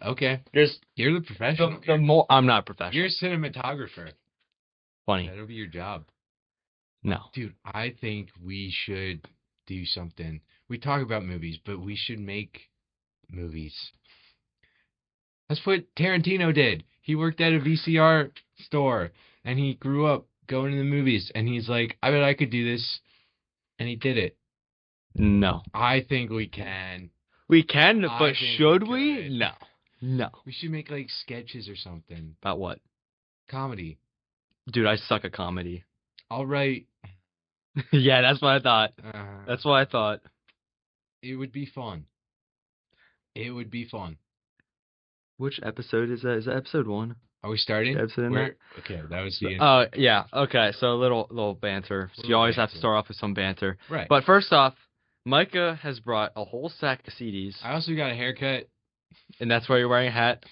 Okay. Just You're the professional. the more I'm not professional. You're a cinematographer. Funny. That'll be your job. No. Dude, I think we should do something. We talk about movies, but we should make movies. That's what Tarantino did. He worked at a VCR store and he grew up going to the movies and he's like, I bet I could do this. And he did it. No. I think we can. We can, I but think should we we? could. No. No. We should make like sketches or something. About what? Comedy. Dude, I suck at comedy. I'll write. Yeah, that's what I thought. Uh, That's what I thought. it would be fun. It would be fun. Which episode is that? Is that episode 1? Are we starting? Episode in We're- Okay, that was the. Oh, yeah. Okay, so a little banter. So you Little always have to banter. start off with some banter. Right. But first off, Micah has brought a whole sack of CDs, I also got a haircut. and that's why you're wearing a hat.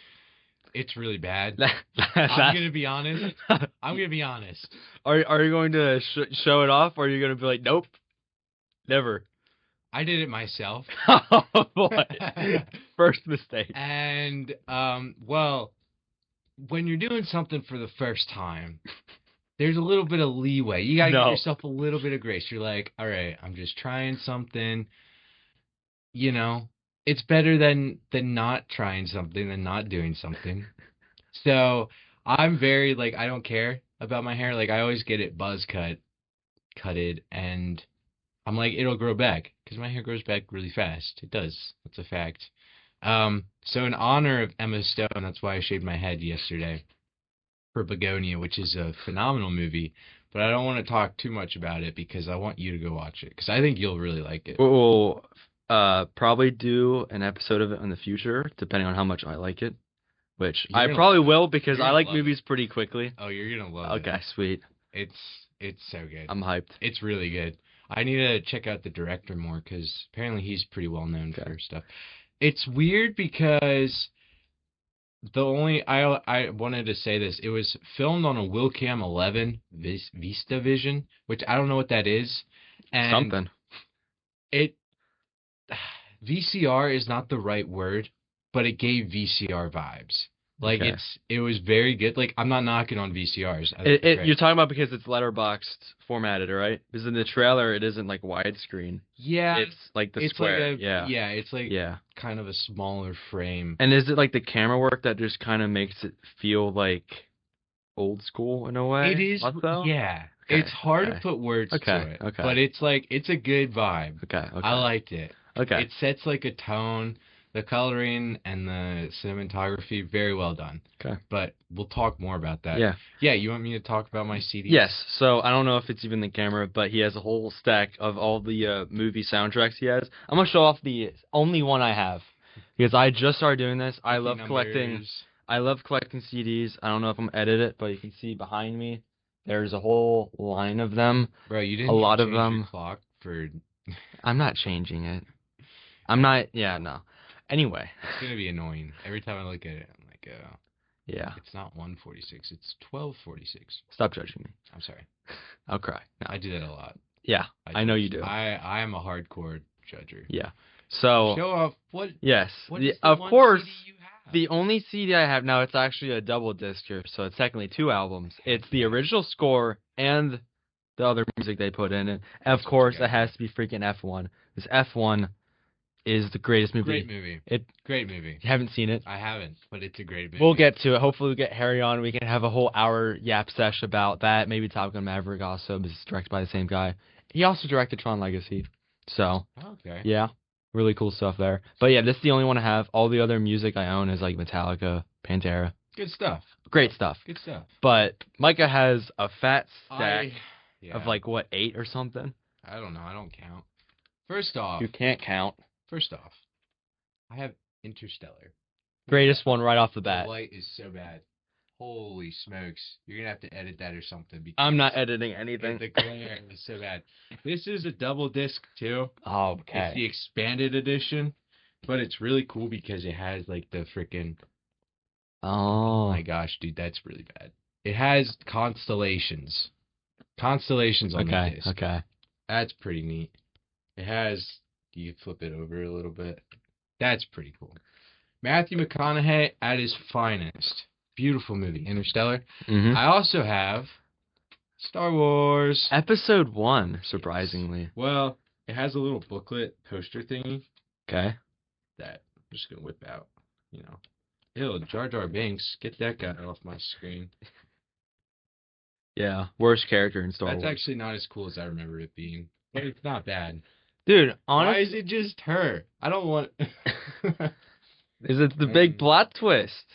It's really bad. I'm I'm gonna be honest. I'm gonna be honest. Are you going to show it off, or are you going to be like, nope, never? I did it myself. Oh boy, first mistake. And well, when you're doing something for the first time, there's a little bit of leeway. You gotta give yourself a little bit of grace. You're like, all right, I'm just trying something. You know, it's better than not trying something than not doing something. So I'm very like, I don't care about my hair. Like I always get it cutted, and I'm like, it'll grow back because my hair grows back really fast. It does. That's a fact. So in honor of Emma Stone, that's why I shaved my head yesterday for Begonia, which is a phenomenal movie. But I don't want to talk too much about it because I want you to go watch it because I think you'll really like it. We'll probably do an episode of it in the future, depending on how much I like it. Which I probably will because I like movies pretty quickly. Oh, you're gonna love it. Okay, sweet. It's so good. I'm hyped. It's really good. I need to check out the director more because apparently he's pretty well known for stuff. It's weird because I wanted to say this. It was filmed on a Wilcam 11 VistaVision, which I don't know what that is. And something. VCR is not the right word, but it gave VCR vibes. Like it was very good. Like I'm not knocking on VCRs. You're talking about because it's letterboxed formatted, right? Because in the trailer it isn't like widescreen. Yeah, it's like the square. It's like kind of a smaller frame. And is it like the camera work that just kind of makes it feel like old school in a way? It is. Yeah, it's hard to put words to it. Okay. But it's like it's a good vibe. Okay. I liked it. Okay. It sets like a tone. The coloring and the cinematography, very well done. Okay. But we'll talk more about that. Yeah. Yeah, you want me to talk about my CDs? Yes. So I don't know if it's even the camera, but he has a whole stack of all the movie soundtracks he has. I'm going to show off the only one I have because I just started doing this. I love collecting CDs. I don't know if I'm edit it, but you can see behind me there's a whole line of them. Bro, you didn't a lot of change them. Your clock for... I'm not changing it. I'm not. Yeah, no. Anyway. It's going to be annoying. Every time I look at it, I'm like, yeah. It's not 146. It's 1246. Stop judging me. I'm sorry. I'll cry. No. I do that a lot. Yeah, I know you do. I am a hardcore judger. Yeah. So. Show off what. Yes. Of course. The only CD I have now, it's actually a double disc here, so it's technically 2 albums. It's the original score and the other music they put in it. And of course, it has to be freaking F1. This F1 is the greatest movie. Great movie. Great movie. You haven't seen it? I haven't, but it's a great movie. We'll get to it. Hopefully we'll get Harry on. We can have a whole hour yap sesh about that. Maybe Top Gun Maverick also, because it's directed by the same guy. He also directed Tron Legacy. So, okay. Yeah, really cool stuff there. But yeah, this is the only one I have. All the other music I own is like Metallica, Pantera. Good stuff. Great stuff. Good stuff. But Micah has a fat stack of like, what, 8 or something? I don't know. I don't count. First off. You can't count. First off, I have Interstellar. Greatest one right off the bat. The light is so bad. Holy smokes. You're going to have to edit that or something. I'm not editing anything. The glare is so bad. This is a double disc, too. Oh, okay. It's the expanded edition, but it's really cool because it has, like, the freaking... Oh. My gosh, dude, that's really bad. It has constellations. Constellations on the disc. Okay. That's pretty neat. It has... You flip it over a little bit. That's pretty cool. Matthew McConaughey at his finest. Beautiful movie, Interstellar. Mm-hmm. I also have Star Wars. Episode 1, surprisingly. Yes. Well, it has a little booklet poster thingy. Okay. That I'm just going to whip out, you know. Ew, Jar Jar Binks. Get that guy off my screen. Yeah, worst character in Star Wars. That's actually not as cool as I remember it being. But it's not bad. Dude, honestly... Why is it just her? I don't want... Is it the big plot twist?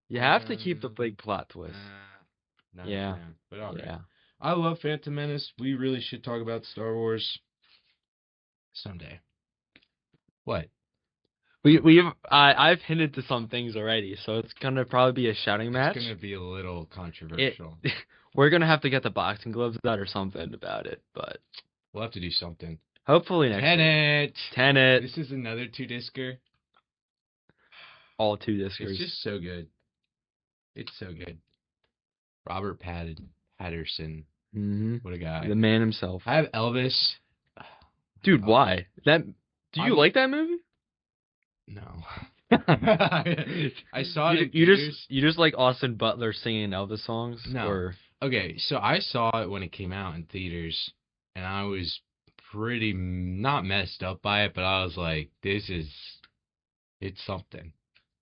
You have to keep the big plot twist. Yeah. But all right. Yeah. I love Phantom Menace. We really should talk about Star Wars someday. What? I've hinted to some things already, so it's gonna probably be a shouting match. It's gonna be a little controversial. We're gonna have to get the boxing gloves out or something about it, but we'll have to do something. Hopefully next week. Tenet. This is another 2-discer. All 2-discers. It's just so good. It's so good. Robert Patterson. Mm-hmm. What a guy. The man himself. I have Elvis. Dude, why? Do you like that movie? No. I saw it. You just like Austin Butler singing Elvis songs? No. Or... Okay, so I saw it when it came out in theaters, and I was pretty not messed up by it, but I was like, it's something.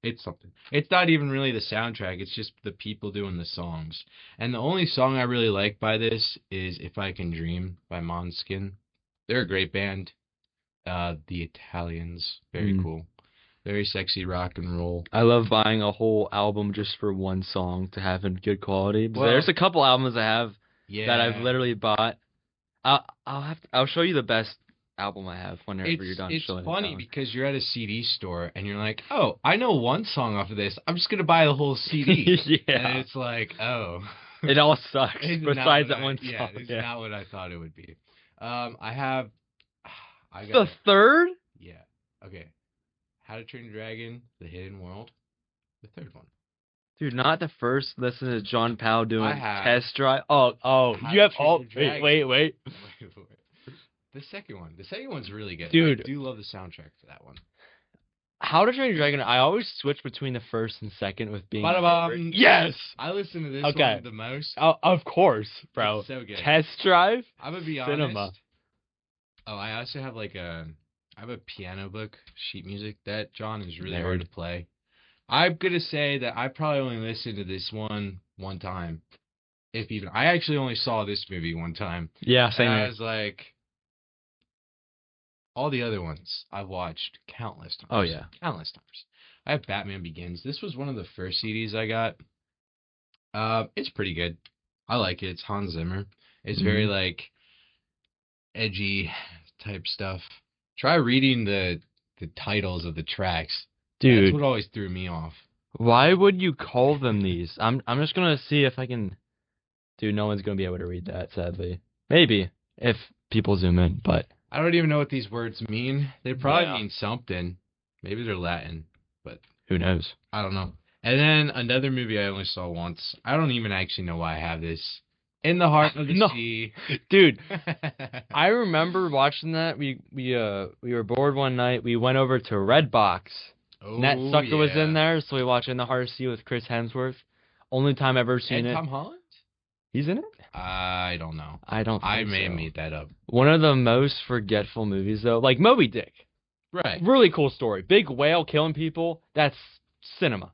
It's something. It's not even really the soundtrack. It's just the people doing the songs. And the only song I really like by this is If I Can Dream by Måneskin. They're a great band. The Italians. Very cool. Very sexy rock and roll. I love buying a whole album just for one song to have in good quality. Well, there's a couple albums I have that I've literally bought. I'll show you the best album I have whenever you're done showing it. It's funny because you're at a CD store and you're like, oh, I know one song off of this. I'm just gonna buy the whole CD. Yeah. And it's like, oh, it all sucks. Besides that one song. Yeah, it's not what I thought it would be. I got the third. Yeah. Okay. How to Train Your Dragon, The Hidden World, the third one. Dude, not the first. Listen to John Powell doing Test Drive. Oh, you have all. Wait. The second one. The second one's really good. Dude, I do love the soundtrack for that one. How to Train Your Dragon. I always switch between the first and second with being. Yes. I listen to this one the most. Of course, bro. It's so good. Test Drive. I'm gonna be honest. Oh, I also have I have a piano book, sheet music, that John is really hard to play. I'm going to say that I probably only listened to this one time, if even. I actually only saw this movie one time. Yeah, same here. I was like, all the other ones I've watched countless times. Oh, yeah. Countless times. I have Batman Begins. This was one of the first CDs I got. It's pretty good. I like it. It's Hans Zimmer. It's very, edgy type stuff. Try reading the titles of the tracks. Dude. That's what always threw me off. Why would you call them these? I'm just going to see if I can... Dude, no one's going to be able to read that, sadly. Maybe, if people zoom in, but... I don't even know what these words mean. They probably mean something. Maybe they're Latin, but... Who knows? I don't know. And then another movie I only saw once. I don't even actually know why I have this. In the Heart of the Sea. Dude, I remember watching that. We were bored one night. We went over to Redbox. Oh, and that sucker was in there, so we watched In the Heart of the Sea with Chris Hemsworth. Only time I've ever seen it. And Tom Holland? He's in it? I don't know. I may have made that up. One of the most forgetful movies, though. Like Moby Dick. Right. Really cool story. Big whale killing people. That's cinema.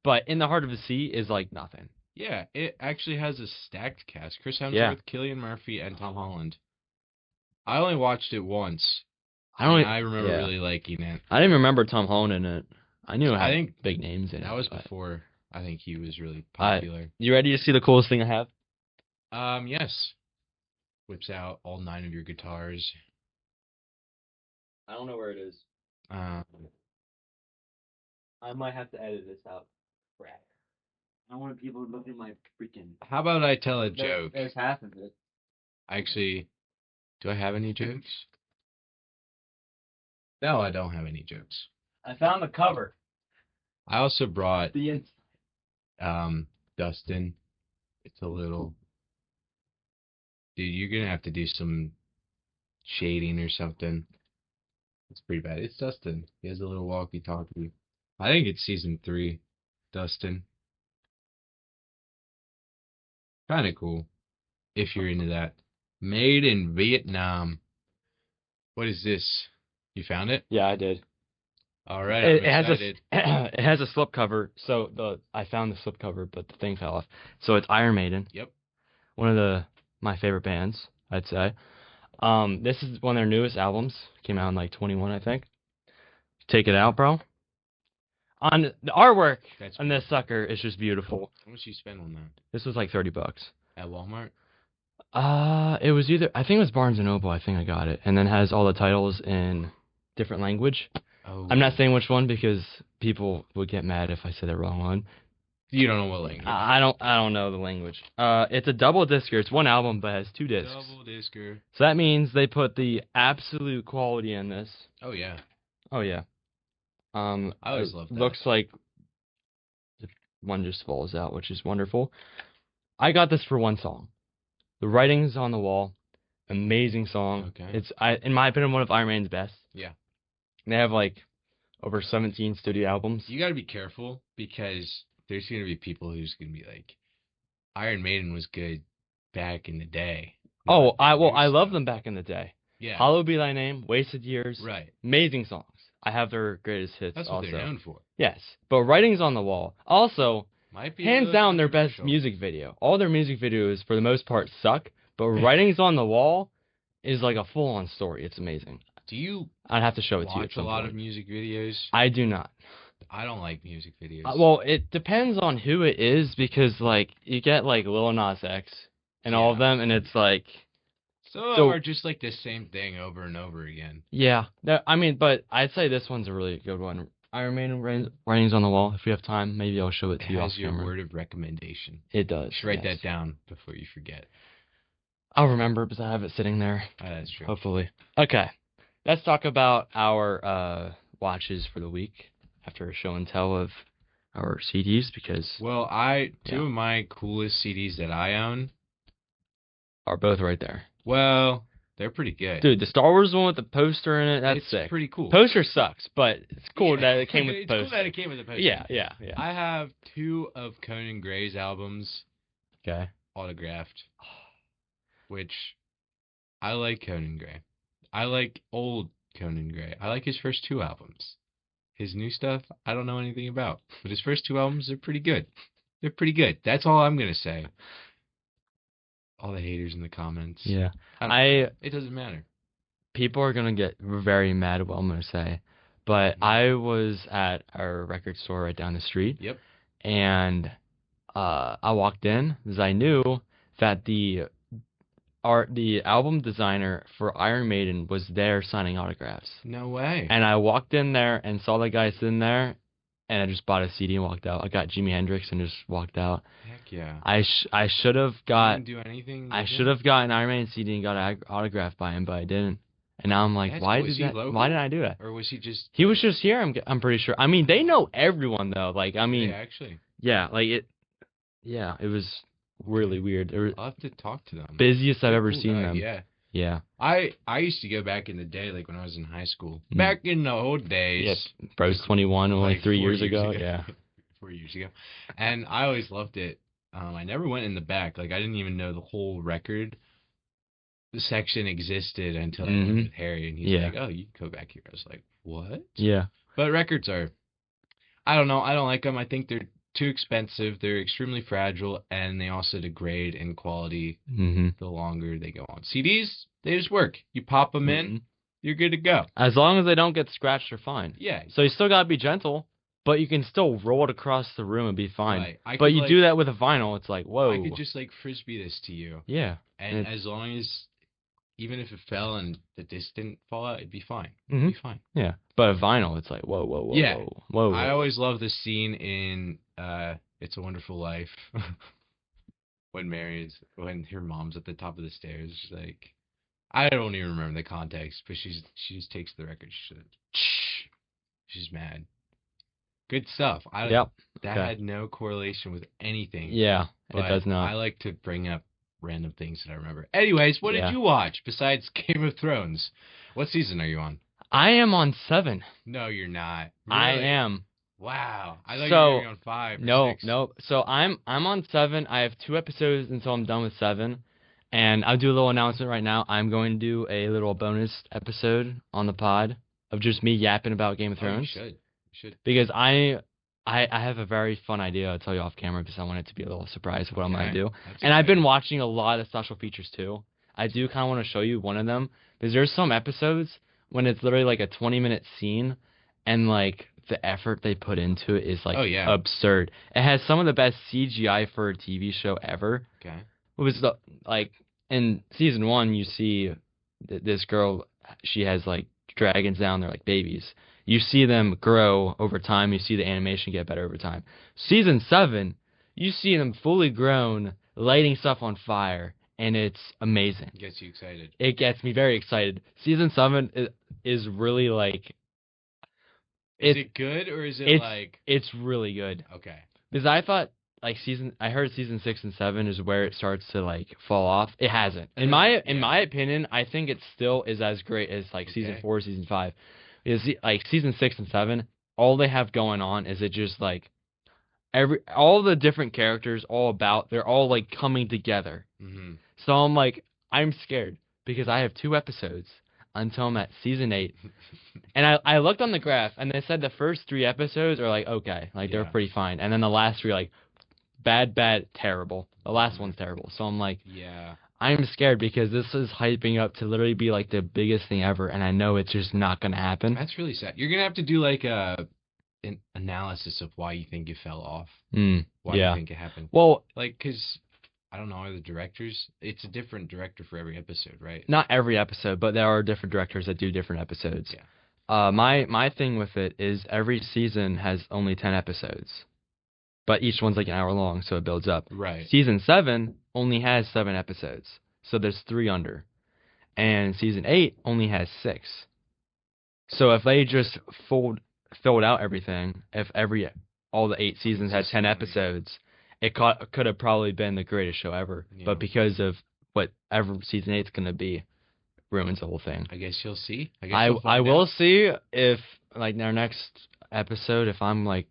But In the Heart of the Sea is like nothing. Yeah, it actually has a stacked cast. Chris Hemsworth, Cillian Murphy, and Tom Holland. I only watched it once. I remember really liking it. I didn't remember Tom Holland in it. I knew it had big names in it. That was before I think he was really popular. You ready to see the coolest thing I have? Yes. Whips out all 9 of your guitars. I don't know where it is. I might have to edit this out. Crap. I want people to look at my freaking... How about I tell a joke? There's half of it. Actually, do I have any jokes? No, I don't have any jokes. I found the cover. I also brought the Dustin. It's a little... Dude, you're going to have to do some shading or something. It's pretty bad. It's Dustin. He has a little walkie-talkie. I think it's season 3, Dustin. Kind of cool, if you're into that. Made in Vietnam. What is this? You found it? Yeah, I did. All right, I'm excited. It has a slipcover. So I found the slipcover, but the thing fell off. So it's Iron Maiden. Yep. One of my favorite bands, I'd say. This is one of their newest albums. Came out in like 21, I think. Take it out, bro. On the artwork on this sucker is just beautiful. How much you spend on that? This was like $30 at Walmart. It was I think it was Barnes and Noble. I think I got it, and then has all the titles in different language. Oh. I'm not saying which one because people would get mad if I said the wrong one. You don't know what language. I don't know the language. It's a double discer. It's one album but has 2 discs. Double discer. So that means they put the absolute quality in this. Oh yeah. Oh yeah. I always love that. Looks like one just falls out, which is wonderful. I got this for one song. The Writing's on the Wall. Amazing song. Okay. It's in my opinion one of Iron Maiden's best. Yeah. They have like over 17 studio albums. You got to be careful because there's going to be people who's going to be like, Iron Maiden was good back in the day. Oh, I love them back in the day. Yeah. Hallowed Be Thy Name, Wasted Years. Right. Amazing songs. I have their greatest hits. That's what they're known for. Yes, but Writing's on the Wall. Also, might be hands down their best music video. All their music videos, for the most part, suck. But Writing's on the Wall is like a full-on story. It's amazing. Do you? I'd have to show it to you. Watch a lot of music videos. I do not. I don't like music videos. Well, it depends on who it is because like you get like Lil Nas X and all of them, and it's like. Some of them are just like the same thing over and over again. Yeah, I mean, but I'd say this one's a really good one. Iron Maiden Writing's on the Wall. If we have time, maybe I'll show it to you. It has your word of recommendation. It does. You should write that down before you forget. I'll remember because I have it sitting there. Oh, that's true. Hopefully. Okay, let's talk about our watches for the week after a show and tell of our CDs because. Well, two of my coolest CDs that I own are both right there. Well, they're pretty good. Dude, the Star Wars one with the poster in it, that's sick. It's pretty cool. Poster sucks, but it's cool that it came with the poster. It's cool that it came with the poster. Yeah. I have 2 of Conan Gray's albums. Okay. Autographed. Which, I like Conan Gray. I like old Conan Gray. I like his first 2 albums. His new stuff, I don't know anything about. But his first 2 albums are pretty good. They're pretty good. That's all I'm going to say. All the haters in the comments. Yeah. It doesn't matter. People are going to get very mad at what I'm going to say. But I was at our record store right down the street. Yep. And I walked in because I knew that the album designer for Iron Maiden was there signing autographs. No way. And I walked in there and saw the guy sitting there. And I just bought a CD and walked out. I got Jimi Hendrix and just walked out. Heck yeah. I should have got. You didn't do anything. I should have got an Iron Man CD and got an autograph by him, but I didn't. And now I'm like, why didn't I do that? Or was he just? He was just here. I'm pretty sure. I mean, they know everyone though. Like, I mean. Yeah, actually. Yeah, like it. Yeah, it was really weird. I'll have to talk to them. Busiest I've ever seen them. Yeah. Yeah. I used to go back in the day, like when I was in high school. Back in the old days. Yeah, Bro's 21, only like 3 years ago. Yeah. 4 years ago. And I always loved it. I never went in the back. Like, I didn't even know the whole record section existed until I went with Harry. And he's like, oh, you can go back here. I was like, what? Yeah. But records are, I don't know. I don't like them. I think they're too expensive. They're extremely fragile, and they also degrade in quality the longer they go on. CDs, they just work. You pop them in, you're good to go. As long as they don't get scratched, they're fine. Yeah. So you still gotta be gentle, but you can still roll it across the room and be fine. Right. But you do that with a vinyl, it's like, whoa. I could just like frisbee this to you. Yeah. And as long as, even if it fell and the disc didn't fall out, it'd be fine. It'd be fine. Yeah. But a vinyl, it's like, whoa. Yeah. Whoa. I always love the scene in It's a Wonderful Life when her mom's at the top of the stairs. She's like, I don't even remember the context, but she just takes the record. She's mad. Good stuff. That had no correlation with anything. Yeah, it does not. I like to bring up random things that I remember. Anyways, what did you watch besides Game of Thrones? What season are you on? I am on 7. No, you're not. Really? I am. Wow. I thought you So were going on 5 or no, 6. no. So I'm on 7. I have 2 episodes until I'm done with 7. And I'll do a little announcement right now. I'm going to do a little bonus episode on the pod of just me yapping about Game of Thrones. You should. You should. Because I have a very fun idea. I'll tell you off camera because I want it to be a little surprise of what I'm going to do. And I've been watching a lot of special features too. I do kind of want to show you one of them because there's some episodes when it's literally like a 20-minute scene and like the effort they put into it is like absurd. It has some of the best CGI for a TV show ever. Okay. It was like in season 1 you see this girl, she has like dragons down, they're like babies. You see them grow over time. You see the animation get better over time. Season 7, you see them fully grown, lighting stuff on fire, and it's amazing. It gets you excited. It gets me very excited. Season 7 is really like... Is it good, or is it like... It's really good. Okay. Because I thought, like, I heard season 6 and 7 is where it starts to, like, fall off. It hasn't. In my opinion, I think it still is as great as, like, season 4, season 5. Is like season 6 and 7, all they have going on is it just like all the different characters, they're all like coming together. Mm-hmm. So I'm like, I'm scared because I have 2 episodes until I'm at season 8, and I looked on the graph and they said the first 3 episodes are like okay, like they're pretty fine, and then the last 3 like bad, terrible. The last one's terrible. So I'm like, I'm scared because this is hyping up to literally be like the biggest thing ever, and I know it's just not going to happen. That's really sad. You're going to have to do like an analysis of why you think it fell off. Why you think it happened. Well, like, because, I don't know, are the directors, it's a different director for every episode, right? Not every episode, but there are different directors that do different episodes. Yeah. My thing with it is every season has only 10 episodes. But each one's like an hour long, so it builds up. Right. Season 7 only has 7 episodes, so there's 3 under. And season 8 only has 6. So if they just filled out everything, if all the 8 seasons had 10 episodes, it could have probably been the greatest show ever. Yeah. But because of whatever season 8's going to be, ruins the whole thing. I guess you'll see. I will see if, like, in our next episode, if I'm like,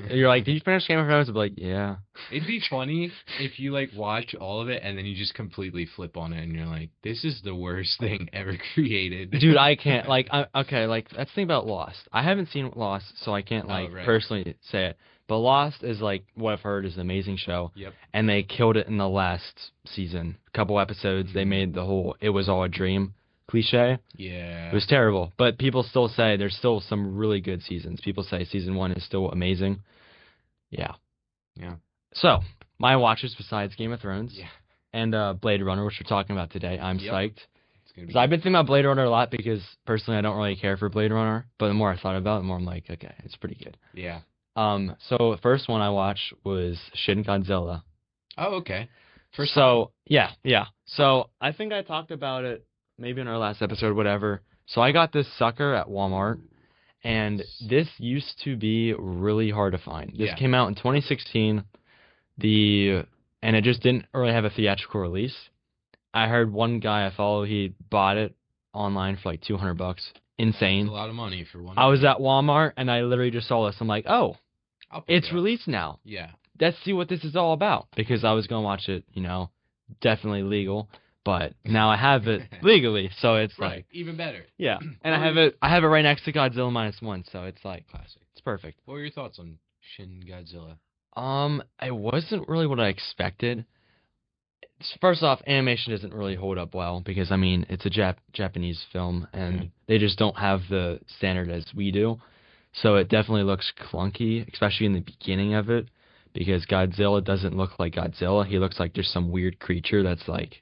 you're like, did you finish Game of Thrones? I'll be like, yeah. It'd be funny if you, like, watch all of it and then you just completely flip on it and you're like, this is the worst thing ever created. Dude, I can't. Like, okay, like, let's think about Lost. I haven't seen Lost, so I can't, like, personally say it. But Lost is, like, what I've heard is an amazing show. Yep. And they killed it in the last season. A couple episodes, they made the whole "it was all a dream" cliche. Yeah. It was terrible. But people still say there's still some really good seasons. People say season 1 is still amazing. Yeah. Yeah. So, my watches besides Game of Thrones and Blade Runner, which we're talking about today, I'm psyched. Because I've been thinking about Blade Runner a lot because, personally, I don't really care for Blade Runner. But the more I thought about it, the more I'm like, okay, it's pretty good. Yeah. So, the first one I watched was Shin Godzilla. Oh, okay. Yeah. So, I think I talked about it maybe in our last episode, whatever. So, I got this sucker at Walmart. And this used to be really hard to find. This came out in 2016, and it just didn't really have a theatrical release. I heard one guy I follow, he bought it online for like $200. Insane. That's a lot of money for one. I was at Walmart, and I literally just saw this. I'm like, oh, it's released now. Yeah. Let's see what this is all about. Because I was going to watch it, definitely legal. But now I have it legally, so it's like even better. Yeah, and I have it right next to Godzilla -1, so it's like classic. It's perfect. What were your thoughts on Shin Godzilla? It wasn't really what I expected. First off, animation doesn't really hold up well because I mean it's a Japanese film and they just don't have the standard as we do, so it definitely looks clunky, especially in the beginning of it, because Godzilla doesn't look like Godzilla. He looks like just some weird creature that's like.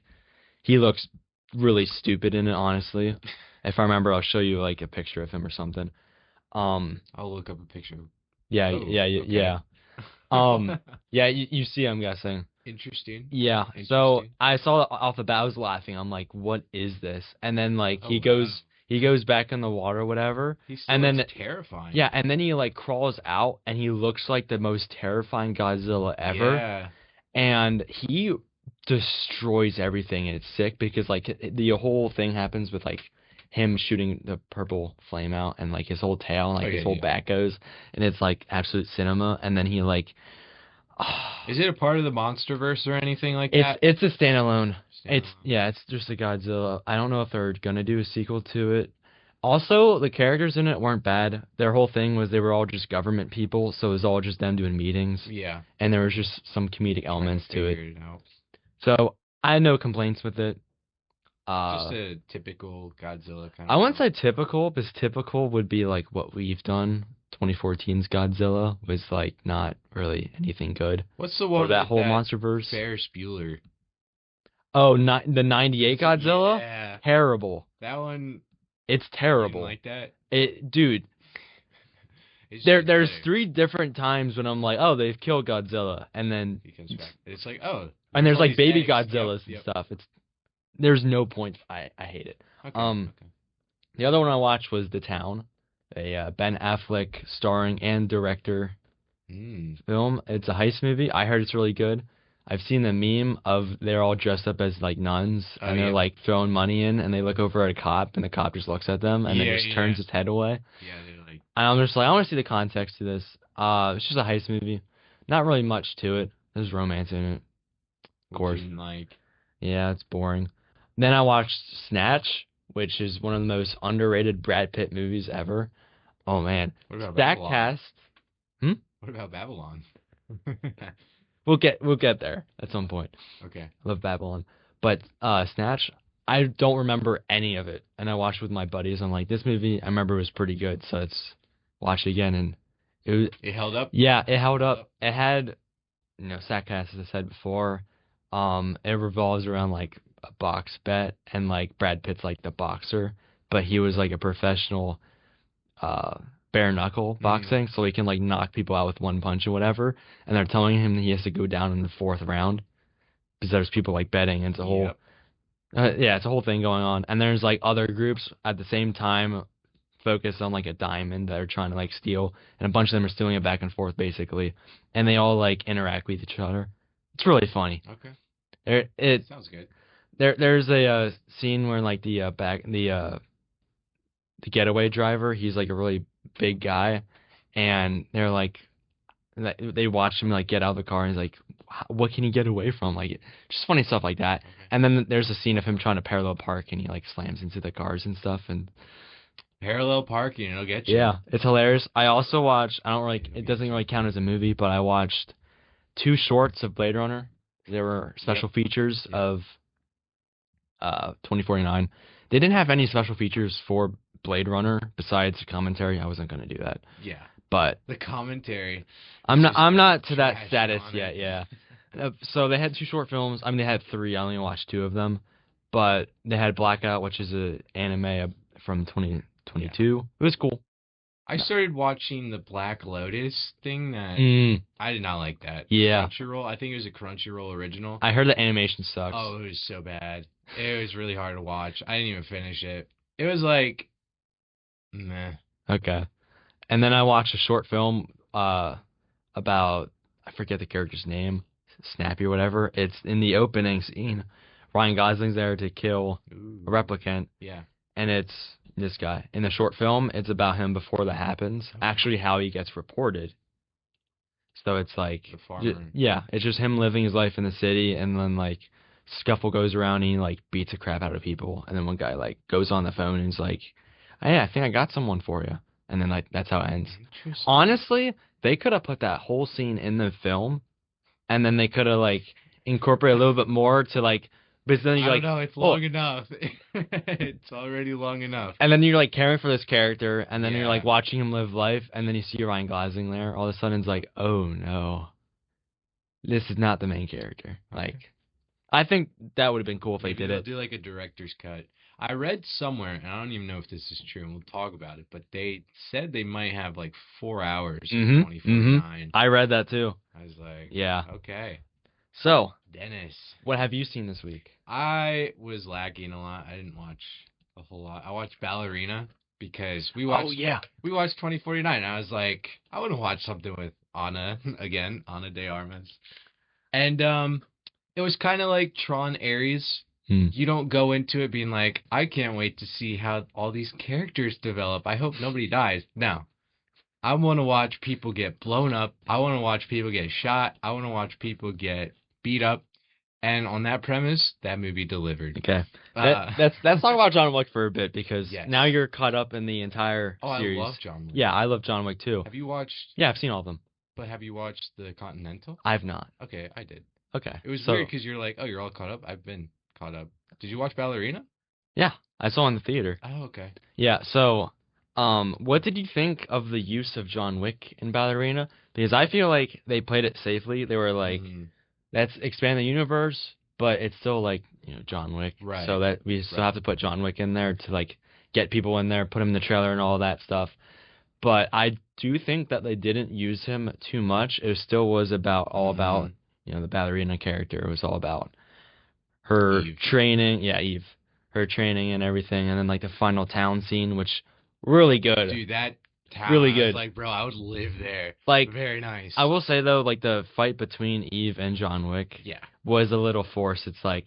He looks really stupid in it, honestly. If I remember, I'll show you like a picture of him or something. I'll look up a picture. Yeah, okay. yeah. You see, I'm guessing. Interesting. Yeah. So I saw it off the bat. I was laughing. I'm like, what is this? And then like he goes back in the water, or whatever. And then terrifying. Yeah, and then he like crawls out, and he looks like the most terrifying Godzilla ever. Yeah. And he destroys everything, and it's sick because like the whole thing happens with like him shooting the purple flame out, and like his whole tail, and like his whole back goes, and it's like absolute cinema. And then he like, is it a part of the MonsterVerse or anything like that? It's a standalone. It's just a Godzilla. I don't know if they're gonna do a sequel to it. Also, the characters in it weren't bad. Their whole thing was they were all just government people, so it was all just them doing meetings. Yeah. And there was just some comedic elements to it. So I had no complaints with it. Just a typical Godzilla kind of. I wouldn't say typical, because typical would be like what we've done. 2014's Godzilla was like not really anything good. What's the one? Or that whole MonsterVerse? Ferris Bueller. Oh, the 98 Godzilla? Yeah. Terrible. That one. It's terrible. You like that? Dude. There's 3 different times when I'm like, oh, they've killed Godzilla, and then he comes back. It's like, oh. And there's like baby Godzillas and stuff. There's no point. I hate it. Okay. The other one I watched was The Town, a Ben Affleck starring and director film. It's a heist movie. I heard it's really good. I've seen the meme of they're all dressed up as like nuns, and they're like throwing money in, and they look over at a cop, and the cop just looks at them, and then just turns his head away. Yeah, they're like. And I'm just like, I want to see the context to this. It's just a heist movie. Not really much to it. There's romance in it, of course. Yeah, it's boring. Then I watched Snatch, which is one of the most underrated Brad Pitt movies ever. Oh man, stacked cast. What about Babylon? We'll get there at some point. Okay. I love Babylon. But Snatch, I don't remember any of it. And I watched with my buddies. I'm like, this movie, I remember it was pretty good. So let's watch it again. And it held up? Yeah, it held up. It had, stacked cast, as I said before. It revolves around like a box bet. And like Brad Pitt's like the boxer. But he was like a professional bare knuckle boxing, so he can like knock people out with one punch or whatever. And they're telling him that he has to go down in the 4th round because there's people like betting. And it's a whole, it's a whole thing going on. And there's like other groups at the same time focused on like a diamond that are trying to like steal, and a bunch of them are stealing it back and forth basically. And they all like interact with each other. It's really funny. Okay. It sounds good. There's a scene where like the getaway driver, he's like a really big guy, and they're like, they watch him like get out of the car, and he's like, what can he get away from? Like, just funny stuff like that. And then there's a scene of him trying to parallel park, and he like slams into the cars and stuff. And parallel parking, it'll get you. Yeah, it's hilarious. I also watched, it doesn't really count as a movie, but I watched 2 shorts of Blade Runner. There were special features of 2049. They didn't have any special features for Blade Runner besides the commentary. I wasn't going to do that. Yeah. But the commentary. I'm not to that status yet. Yeah. So they had 2 short films. I mean, they had 3. I only watched 2 of them. But they had Blackout, which is an anime from 2022. Yeah. It was cool. I started watching the Black Lotus thing that I did not like that. Yeah. Crunchyroll. I think it was a Crunchyroll original. I heard the animation sucks. Oh, it was so bad. It was really hard to watch. I didn't even finish it. It was like, meh. Okay. And then I watched a short film about, I forget the character's name, Snappy or whatever. It's in the opening scene. Ryan Gosling's there to kill a replicant. Yeah. And it's this guy. In the short film, it's about him before that happens. Actually, how he gets reported. So it's like, the farmer. Yeah, it's just him living his life in the city, and then like scuffle goes around, and he like beats the crap out of people. And then one guy like goes on the phone and he's like, hey, I think I got someone for you. And then like that's how it ends. Honestly, they could have put that whole scene in the film, and then they could have like incorporated a little bit more to like. But then you're like, no, it's long enough. It's already long enough. And then you're like caring for this character, and then you're like watching him live life, and then you see Ryan Gosling there. All of a sudden, it's like, oh no, this is not the main character. Like, I think that would have been cool if they did it. Do like a director's cut. I read somewhere, and I don't even know if this is true, and we'll talk about it, but they said they might have like 4 hours of 2049. I read that too. I was like, yeah, okay. So, Dennis, what have you seen this week? I was lacking a lot. I didn't watch a whole lot. I watched Ballerina because we watched. We watched 2049. I was like, I want to watch something with Ana again, Ana de Armas, and it was kind of like Tron Ares You don't go into it being like, I can't wait to see how all these characters develop. I hope nobody dies. No. I want to watch people get blown up. I want to watch people get shot. I want to watch people get beat up. And on that premise, that movie delivered. Okay. Let's talk about John Wick for a bit, because Yes. now you're caught up in the entire series. I love John Wick. Yeah, I love John Wick too. Have you watched... Yeah, I've seen all of them. But have you watched The Continental? I've not. Okay, I did. Okay. It was weird because you're like, oh, you're all caught up? I've been caught up. Did you watch Ballerina? Yeah, I saw it in the theater. Oh, okay. Yeah, so what did you think of the use of John Wick in Ballerina? Because I feel like they played it safely. They were like, let's expand the universe, but it's still like, John Wick. Right. So that we still have to put John Wick in there to like get people in there, put him in the trailer and all that stuff. But I do think that they didn't use him too much. It still was all about, the Ballerina character. It was all about her training. Yeah, Eve. Her training and everything. And then like the final town scene, which really good. Dude, that town, really good. I was like, bro, I would live there. Like, very nice. I will say though, like the fight between Eve and John Wick was a little forced. It's like,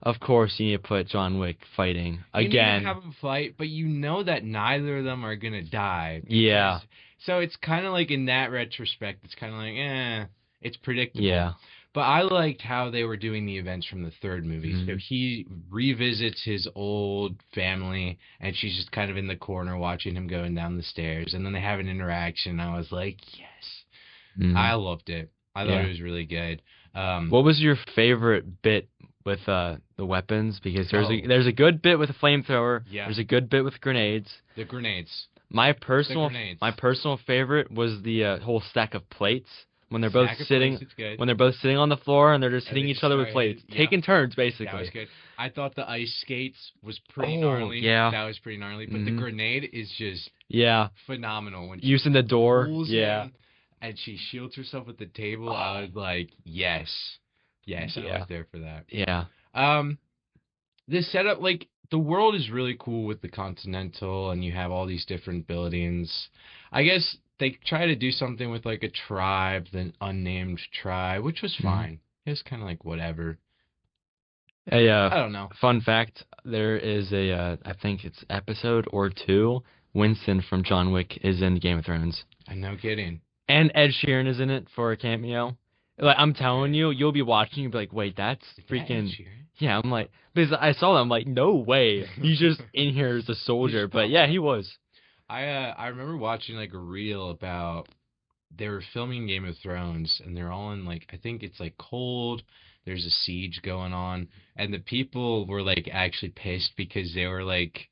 of course you need to put John Wick fighting again. You need to have them fight, but you know that neither of them are gonna die. Yeah. So it's kind of like, in that retrospect, it's kind of like, it's predictable. Yeah. But I liked how they were doing the events from the third movie. So he revisits his old family, and she's just kind of in the corner watching him going down the stairs. And then they have an interaction. I was like, yes. I loved it. I thought it was really good. What was your favorite bit with the weapons? Because there's a good bit with a flamethrower. Yeah. There's a good bit with grenades. The grenades. My personal favorite was the whole stack of plates. When they're both sitting on the floor and they're just hitting each other with plates, taking turns basically. That was good. I thought the ice skates was pretty gnarly. Yeah, that was pretty gnarly. But the grenade is just phenomenal. When using the door, and she shields herself with the table. I was like, yes, I was there for that. Yeah. The setup, like, the world is really cool with the Continental, and you have all these different buildings. I guess they try to do something with like a tribe, the unnamed tribe, which was fine. It was kind of like whatever. I don't know. Fun fact: there is I think it's episode or 2. Winston from John Wick is in Game of Thrones. No kidding. And Ed Sheeran is in it for a cameo. Like, I'm telling you, you'll be watching, you'll be like, wait, that's freaking. Yeah, I'm like, because I saw that, I'm like, no way, he's just in here as a soldier. But yeah, he was. I remember watching like a reel about, they were filming Game of Thrones, and they're all in like, I think it's like cold, there's a siege going on, and the people were like actually pissed because they were like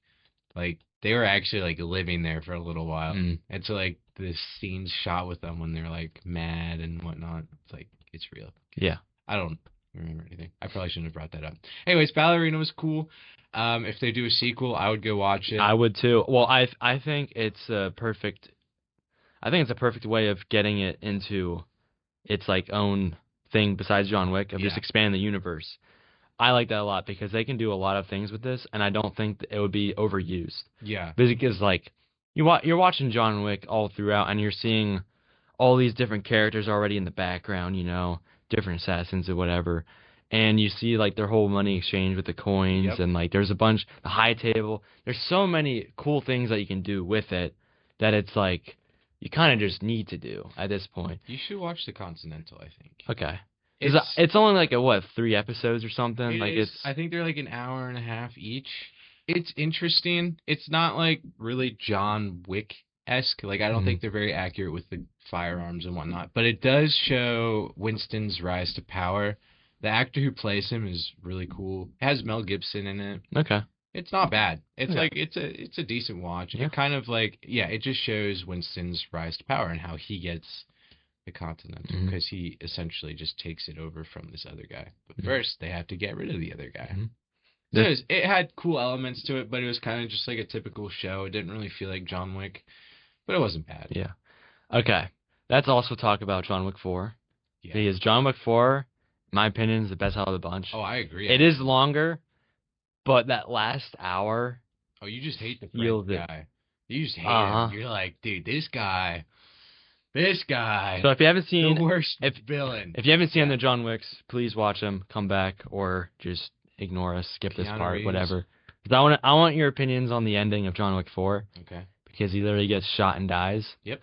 they were actually like living there for a little while. And so like the scenes shot with them when they're like mad and whatnot, it's like, it's real. Yeah. I don't remember anything. I probably shouldn't have brought that up. Anyways, Ballerina was cool. If they do a sequel, I would go watch it. I would too. Well, I think it's a perfect way of getting it into its like own thing besides John Wick, of just expanding the universe. I like that a lot because they can do a lot of things with this, and I don't think that it would be overused. Yeah. Because like you're watching John Wick all throughout, and you're seeing all these different characters already in the background, different assassins or whatever. And you see, like, their whole money exchange with the coins, and, like, there's a bunch, the high table. There's so many cool things that you can do with it that it's, like, you kind of just need to do at this point. You should watch The Continental, I think. Okay. It's only, like, 3 episodes or something? I think they're, like, an hour and a half each. It's interesting. It's not, like, really John Wick-esque. Like, I don't think they're very accurate with the firearms and whatnot. But it does show Winston's rise to power. The actor who plays him is really cool. It has Mel Gibson in it. Okay. It's not bad. It's like it's a decent watch. Yeah. It kind of like it just shows Winston's rise to power and how he gets the Continental, because he essentially just takes it over from this other guy. But first they have to get rid of the other guy. So it had cool elements to it, but it was kind of just like a typical show. It didn't really feel like John Wick, but it wasn't bad. Yeah. Okay. Let's also talk about John Wick 4. Yeah. Because John Wick 4, my opinion, is the best out of the bunch. Oh, I agree. It is longer, but that last hour. Oh, you just hate the Frank guy. You just hate him. You're like, dude, this guy. So if you haven't seen the worst villain. If you haven't seen the John Wicks, please watch them. Come back or just ignore us, skip this Keanu part, Reeves. whatever. 'Cause I want your opinions on the ending of John Wick 4. Okay. Because he literally gets shot and dies. Yep.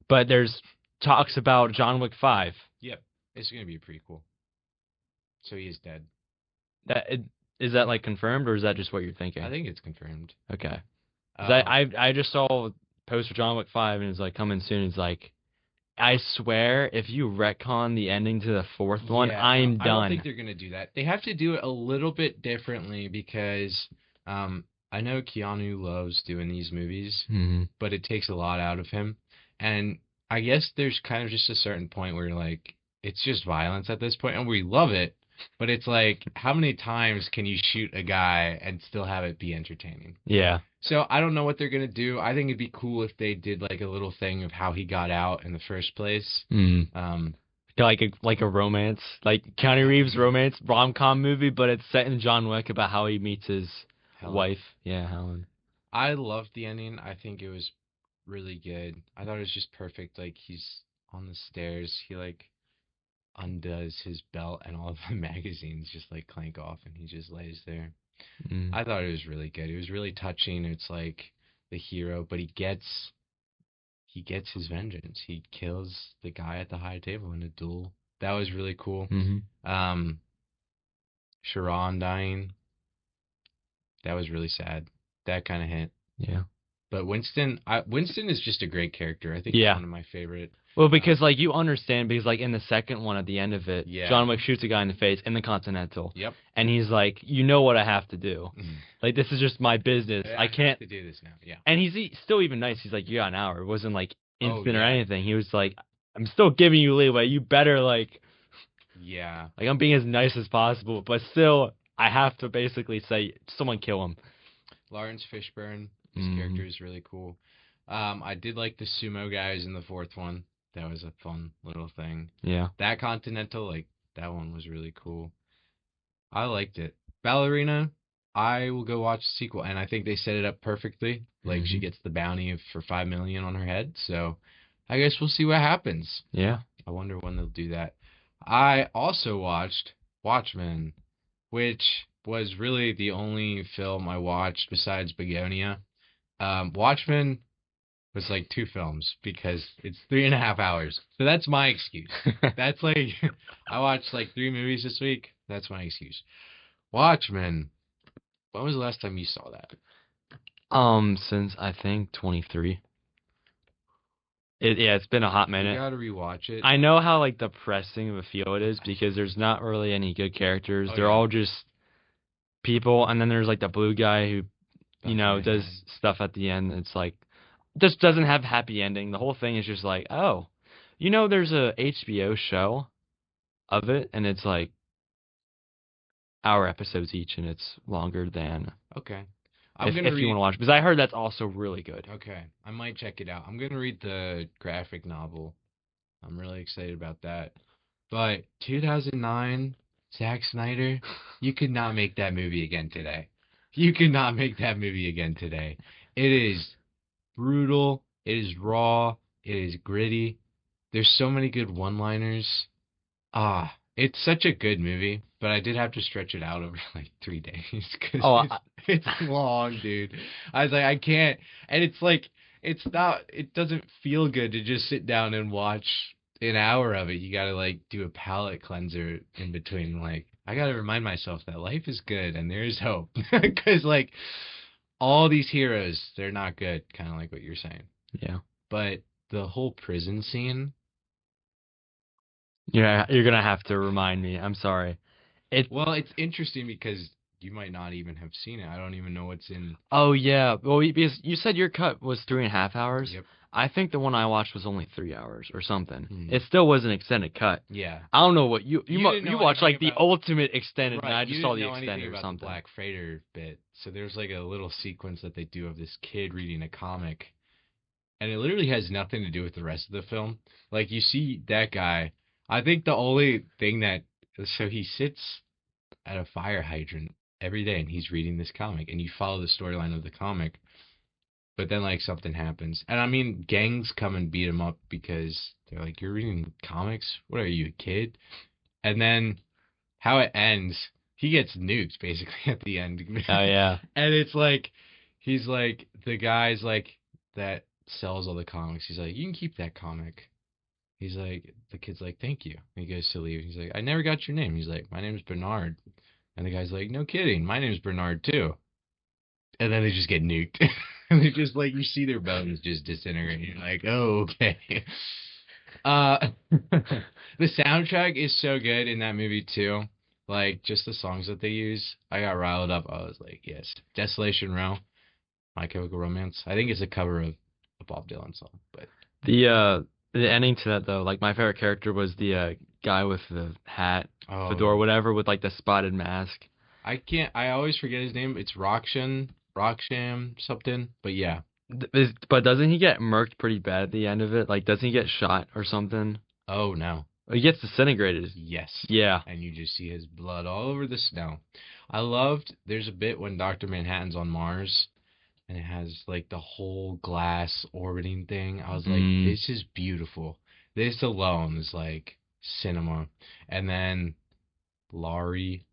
But there's talks about John Wick 5. Yep. It's gonna be a prequel. So he is dead. Is that like confirmed, or is that just what you're thinking? I think it's confirmed. Okay. I just saw a post for John Wick 5 and it's like coming soon. It's like, I swear, if you retcon the ending to the fourth one, I'm done. I don't think they're gonna do that. They have to do it a little bit differently because I know Keanu loves doing these movies, but it takes a lot out of him. And I guess there's kind of just a certain point where like it's just violence at this point, and we love it. But it's like, how many times can you shoot a guy and still have it be entertaining? Yeah. So I don't know what they're gonna do. I think it'd be cool if they did like a little thing of how he got out in the first place. Like a romance, like Keanu Reeves romance rom-com movie, but it's set in John Wick about how he meets his wife. Yeah, Helen. I loved the ending. I think it was really good. I thought it was just perfect. Like he's on the stairs, he like undoes his belt and all of the magazines just like clank off and he just lays there. I thought it was really good. It was really touching. It's like the hero, but he gets his vengeance. He kills the guy at the high table in a duel. That was really cool. Sharon dying. That was really sad. That kind of hit. Yeah. But Winston is just a great character. I think he's one of my favorite. Well, because like you understand, because like in the second one at the end of it, John Wick shoots a guy in the face in the Continental. Yep. And he's like, you know what I have to do. Like, this is just my business. I can't have to do this now. Yeah. And he's still even nice. He's like, you got an hour. It wasn't like instant or anything. He was like, I'm still giving you leeway. You better like. Yeah. Like, I'm being as nice as possible, but still, I have to basically say, someone kill him. Lawrence Fishburne, his character is really cool. I did like the sumo guys in the fourth one. That was a fun little thing. Yeah. That Continental, like, that one was really cool. I liked it. Ballerina, I will go watch the sequel, and I think they set it up perfectly. Like, she gets the bounty for $5 million on her head, so I guess we'll see what happens. Yeah. I wonder when they'll do that. I also watched Watchmen, which was really the only film I watched besides Begonia. Watchmen was like 2 films because it's 3.5 hours. So that's my excuse. That's like, I watched like 3 movies this week. That's my excuse. Watchmen. When was the last time you saw that? Since I think 23. It's been a hot minute. You gotta rewatch it. I know how like depressing of a feel it is because there's not really any good characters. They're all just people, and then there's like the blue guy who, does stuff at the end. It's like, just doesn't have a happy ending. The whole thing is just like, there's a HBO show of it, and it's like hour episodes each, and it's longer than. Okay. If you want to watch, because I heard that's also really good. Okay, I might check it out. I'm gonna read the graphic novel. I'm really excited about that. But 2009, Zack Snyder, you could not make that movie again today. You could not make that movie again today. It is brutal. It is raw. It is gritty. There's so many good one-liners. It's such a good movie, but I did have to stretch it out over like 3 days because it's long, dude. I was like, I can't. And it's like, it doesn't feel good to just sit down and watch an hour of it. You got to like do a palate cleanser in between. Like, I got to remind myself that life is good and there is hope. Because like all these heroes, they're not good, kind of like what you're saying. Yeah. But the whole prison scene. Yeah, you're going to have to remind me. I'm sorry. Well, it's interesting because you might not even have seen it. I don't even know what's in. Oh, yeah. Well, because you said your cut was 3.5 hours. Yep. I think the one I watched was only 3 hours or something. It still was an extended cut. Yeah. I don't know what you watched like the ultimate extended, and I just saw the extended or something. About the Black Freighter bit. So there's like a little sequence that they do of this kid reading a comic, and it literally has nothing to do with the rest of the film. Like you see that guy. I think the only thing so he sits at a fire hydrant every day and he's reading this comic and you follow the storyline of the comic, but then like something happens. And I mean, gangs come and beat him up because they're like, you're reading comics? What are you, a kid? And then how it ends, he gets nuked basically at the end. Oh yeah. And it's like he's like the guy's like that sells all the comics. He's like, you can keep that comic. He's like, the kid's like, thank you. And he goes to leave. He's like, I never got your name. He's like, my name's Bernard. And the guy's like, no kidding, my name's Bernard too. And then they just get nuked. And they just like you see their bones just disintegrate. You're like, oh okay. The soundtrack is so good in that movie too. Like just the songs that they use. I got riled up. I was like, yes, Desolation Row, My Chemical Romance. I think it's a cover of a Bob Dylan song, but the ending to that though, like my favorite character was the guy with the hat, fedora, whatever, with like the spotted mask. I always forget his name. It's Rocksham something, but yeah. But doesn't he get murked pretty bad at the end of it? Like, doesn't he get shot or something? Oh, no. He gets disintegrated. Yes. Yeah. And you just see his blood all over the snow. There's a bit when Dr. Manhattan's on Mars, and it has, like, the whole glass orbiting thing. I was like, this is beautiful. This alone is, like, cinema. And then Laurie,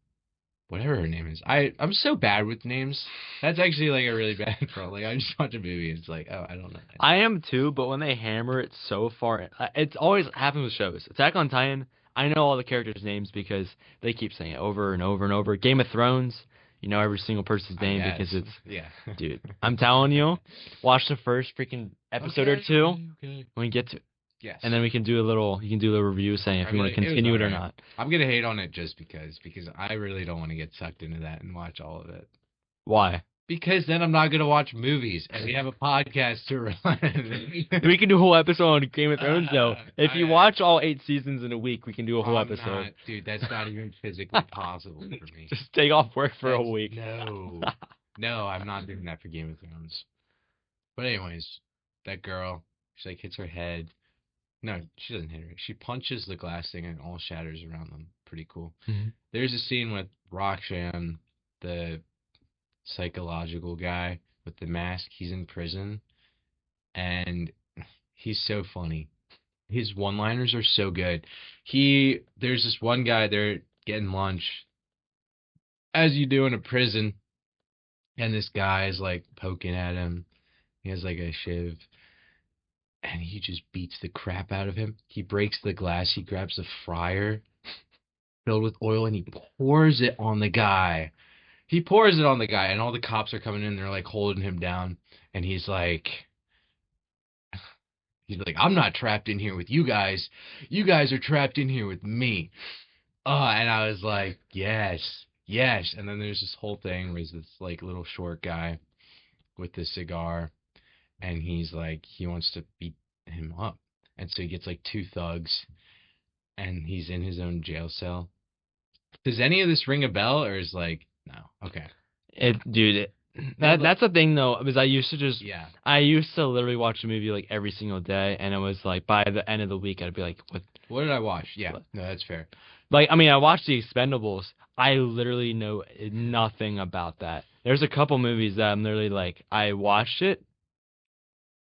whatever her name is. I'm so bad with names. That's actually like a really bad problem. Like I just watch a movie and it's like, oh, I don't know. I am too, but when they hammer it so far, it's always happens with shows. Attack on Titan, I know all the characters' names because they keep saying it over and over and over. Game of Thrones, you know every single person's name because it's dude. I'm telling you, watch the first freaking episode or two when we get to. Yes. And then you can do a little review saying if you want to continue it or not. I'm going to hate on it just because I really don't want to get sucked into that and watch all of it. Why? Because then I'm not going to watch movies and we have a podcast to run. We can do a whole episode on Game of Thrones though. If you watch all 8 seasons in a week, we can do a whole episode. Dude, that's not even physically possible for me. Just take off work for a week. No. No, I'm not doing that for Game of Thrones. But anyways, that girl, she like hits her head. No, she doesn't hit her. She punches the glass thing and it all shatters around them. Pretty cool. Mm-hmm. There's a scene with Roxanne, the psychological guy with the mask. He's in prison, and he's so funny. His one-liners are so good. There's this one guy, they're getting lunch, as you do in a prison, and this guy is like poking at him. He has like a shiv. And he just beats the crap out of him. He breaks the glass. He grabs the fryer filled with oil, and he pours it on the guy. And all the cops are coming in. They're, like, holding him down. And he's like, I'm not trapped in here with you guys. You guys are trapped in here with me. And I was like, yes. And then there's this whole thing where he's this, like, little short guy with the cigar. And he's like, he wants to beat him up. And so he gets like 2 thugs. And he's in his own jail cell. Does any of this ring a bell? Or is like, no. Okay. That's the thing though. Because I used to literally watch a movie like every single day. And it was like by the end of the week, I'd be like, what did I watch? Yeah. No, that's fair. Like, I mean, I watched The Expendables. I literally know nothing about that. There's a couple movies that I'm literally like, I watched it.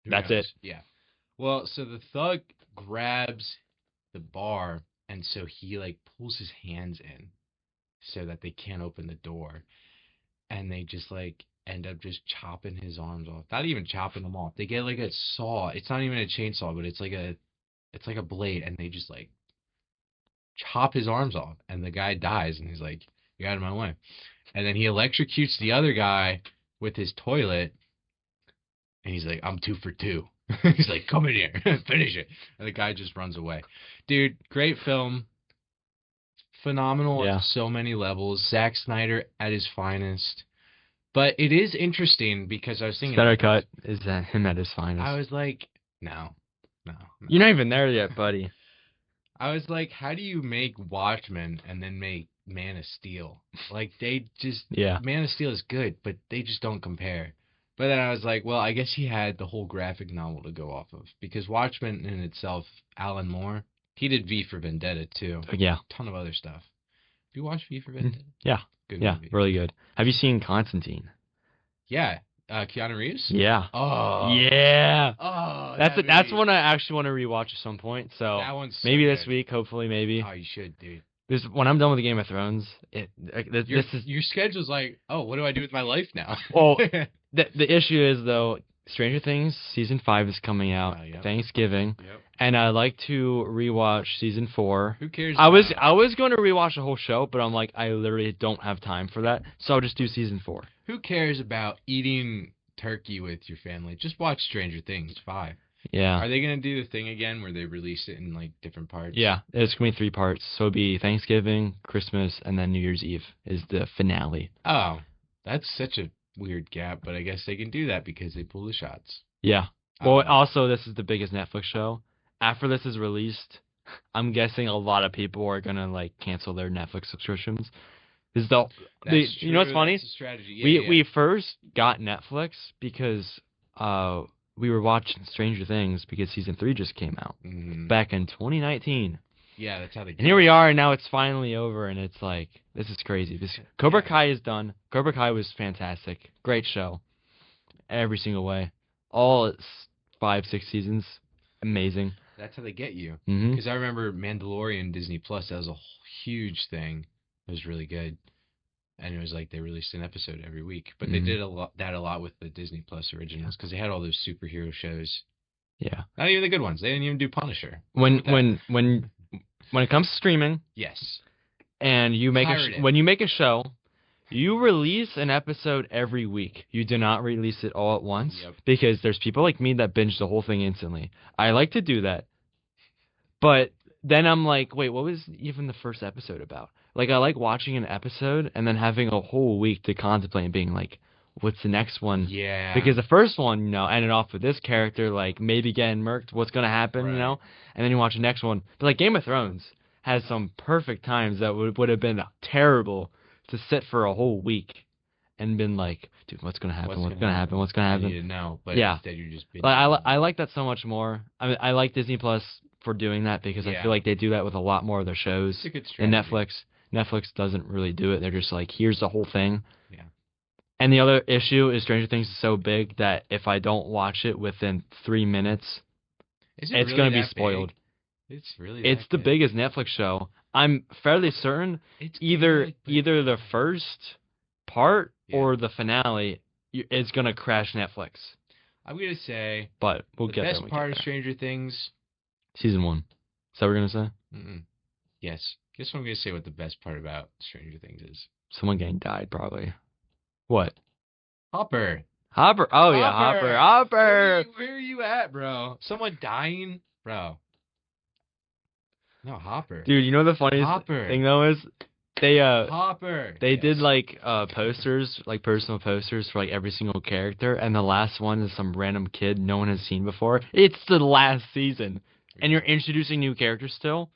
That's it. Yeah. Well, so the thug grabs the bar, and so he, like, pulls his hands in so that they can't open the door. And they just, like, end up just chopping his arms off. Not even chopping them off. They get, like, a saw. It's not even a chainsaw, but it's like a blade, and they just, like, chop his arms off. And the guy dies, and he's like, you're out of my way. And then he electrocutes the other guy with his toilet. And he's like, I'm 2 for 2. He's like, come in here, finish it. And the guy just runs away. Dude, great film. Phenomenal on so many levels. Zack Snyder at his finest. But it is interesting because I was thinking... Better cut is him at his finest. I was like, no. You're not even there yet, buddy. I was like, how do you make Watchmen and then make Man of Steel? Like, they just... Yeah. Man of Steel is good, but they just don't compare. But then I was like, well, I guess he had the whole graphic novel to go off of. Because Watchmen in itself, Alan Moore, he did V for Vendetta, too. Yeah. A ton of other stuff. Have you watched V for Vendetta? Yeah. Good movie. Yeah, really good. Have you seen Constantine? Yeah. Keanu Reeves? Yeah. Oh. Yeah. Oh. That's one I actually want to rewatch at some point. So that one's so maybe good. this week, hopefully, maybe. Oh, you should, dude. Because when I'm done with the Game of Thrones, this is your schedule's like, oh, what do I do with my life now? well, the issue is though, Stranger Things season 5 is coming out Thanksgiving, and I like to rewatch season 4. Who cares? I was going to rewatch the whole show, but I'm like, I literally don't have time for that, so I'll just do season 4. Who cares about eating turkey with your family? Just watch Stranger Things 5. Yeah. Are they gonna do the thing again where they release it in like different parts? Yeah, it's gonna be 3 parts. So it'll be Thanksgiving, Christmas, and then New Year's Eve is the finale. Oh, that's such a weird gap, but I guess they can do that because they pull the shots. Yeah. Well, also this is the biggest Netflix show. After this is released, I'm guessing a lot of people are gonna like cancel their Netflix subscriptions. You know what's funny? That's a strategy. We first got Netflix because we were watching Stranger Things because season 3 just came out back in 2019. Yeah, that's how they. And here we are, and now it's finally over, and it's like this is crazy. Cobra Kai is done. Cobra Kai was fantastic, great show, every single way. All 5-6 seasons, amazing. That's how they get you. Because I remember Mandalorian Disney Plus. That was a huge thing. It was really good. And it was like they released an episode every week, but they did a lot with the Disney Plus originals because they had all those superhero shows. Yeah, not even the good ones. They didn't even do Punisher. When it comes to streaming, yes, and you make when you make a show, you release an episode every week. You do not release it all at once because there's people like me that binge the whole thing instantly. I like to do that, but then I'm like, wait, what was even the first episode about? Like, I like watching an episode and then having a whole week to contemplate and being like, what's the next one? Yeah. Because the first one, ended off with this character, like, maybe getting murked. What's going to happen, And then you watch the next one. But, like, Game of Thrones has some perfect times that would have been terrible to sit for a whole week and been like, dude, what's going to happen? What's going to happen? What's going to happen? I need to know, but instead you're just I like that so much more. I mean, I like Disney Plus for doing that because I feel like they do that with a lot more of their shows. It's a good strategy. And Netflix doesn't really do it. They're just like, here's the whole thing. Yeah. And the other issue is Stranger Things is so big that if I don't watch it within 3 minutes, it's really going to be spoiled. Big? It's really It's the biggest Netflix show. I'm fairly certain either the first part or the finale is going to crash Netflix. I'm going to say but we'll get there. The best part of Stranger Things... Season 1. Is that what we're going to say? Yes. Guess what I'm going to say what the best part about Stranger Things is. Someone getting died, probably. What? Hopper. Oh, yeah, Hopper. Where are you at, bro? Someone dying? Bro. No, Hopper. Dude, you know the funniest thing, though, is they, Hopper. They did, like, posters, like, personal posters for, like, every single character, and the last one is some random kid no one has seen before. It's the last season, and you're introducing new characters still.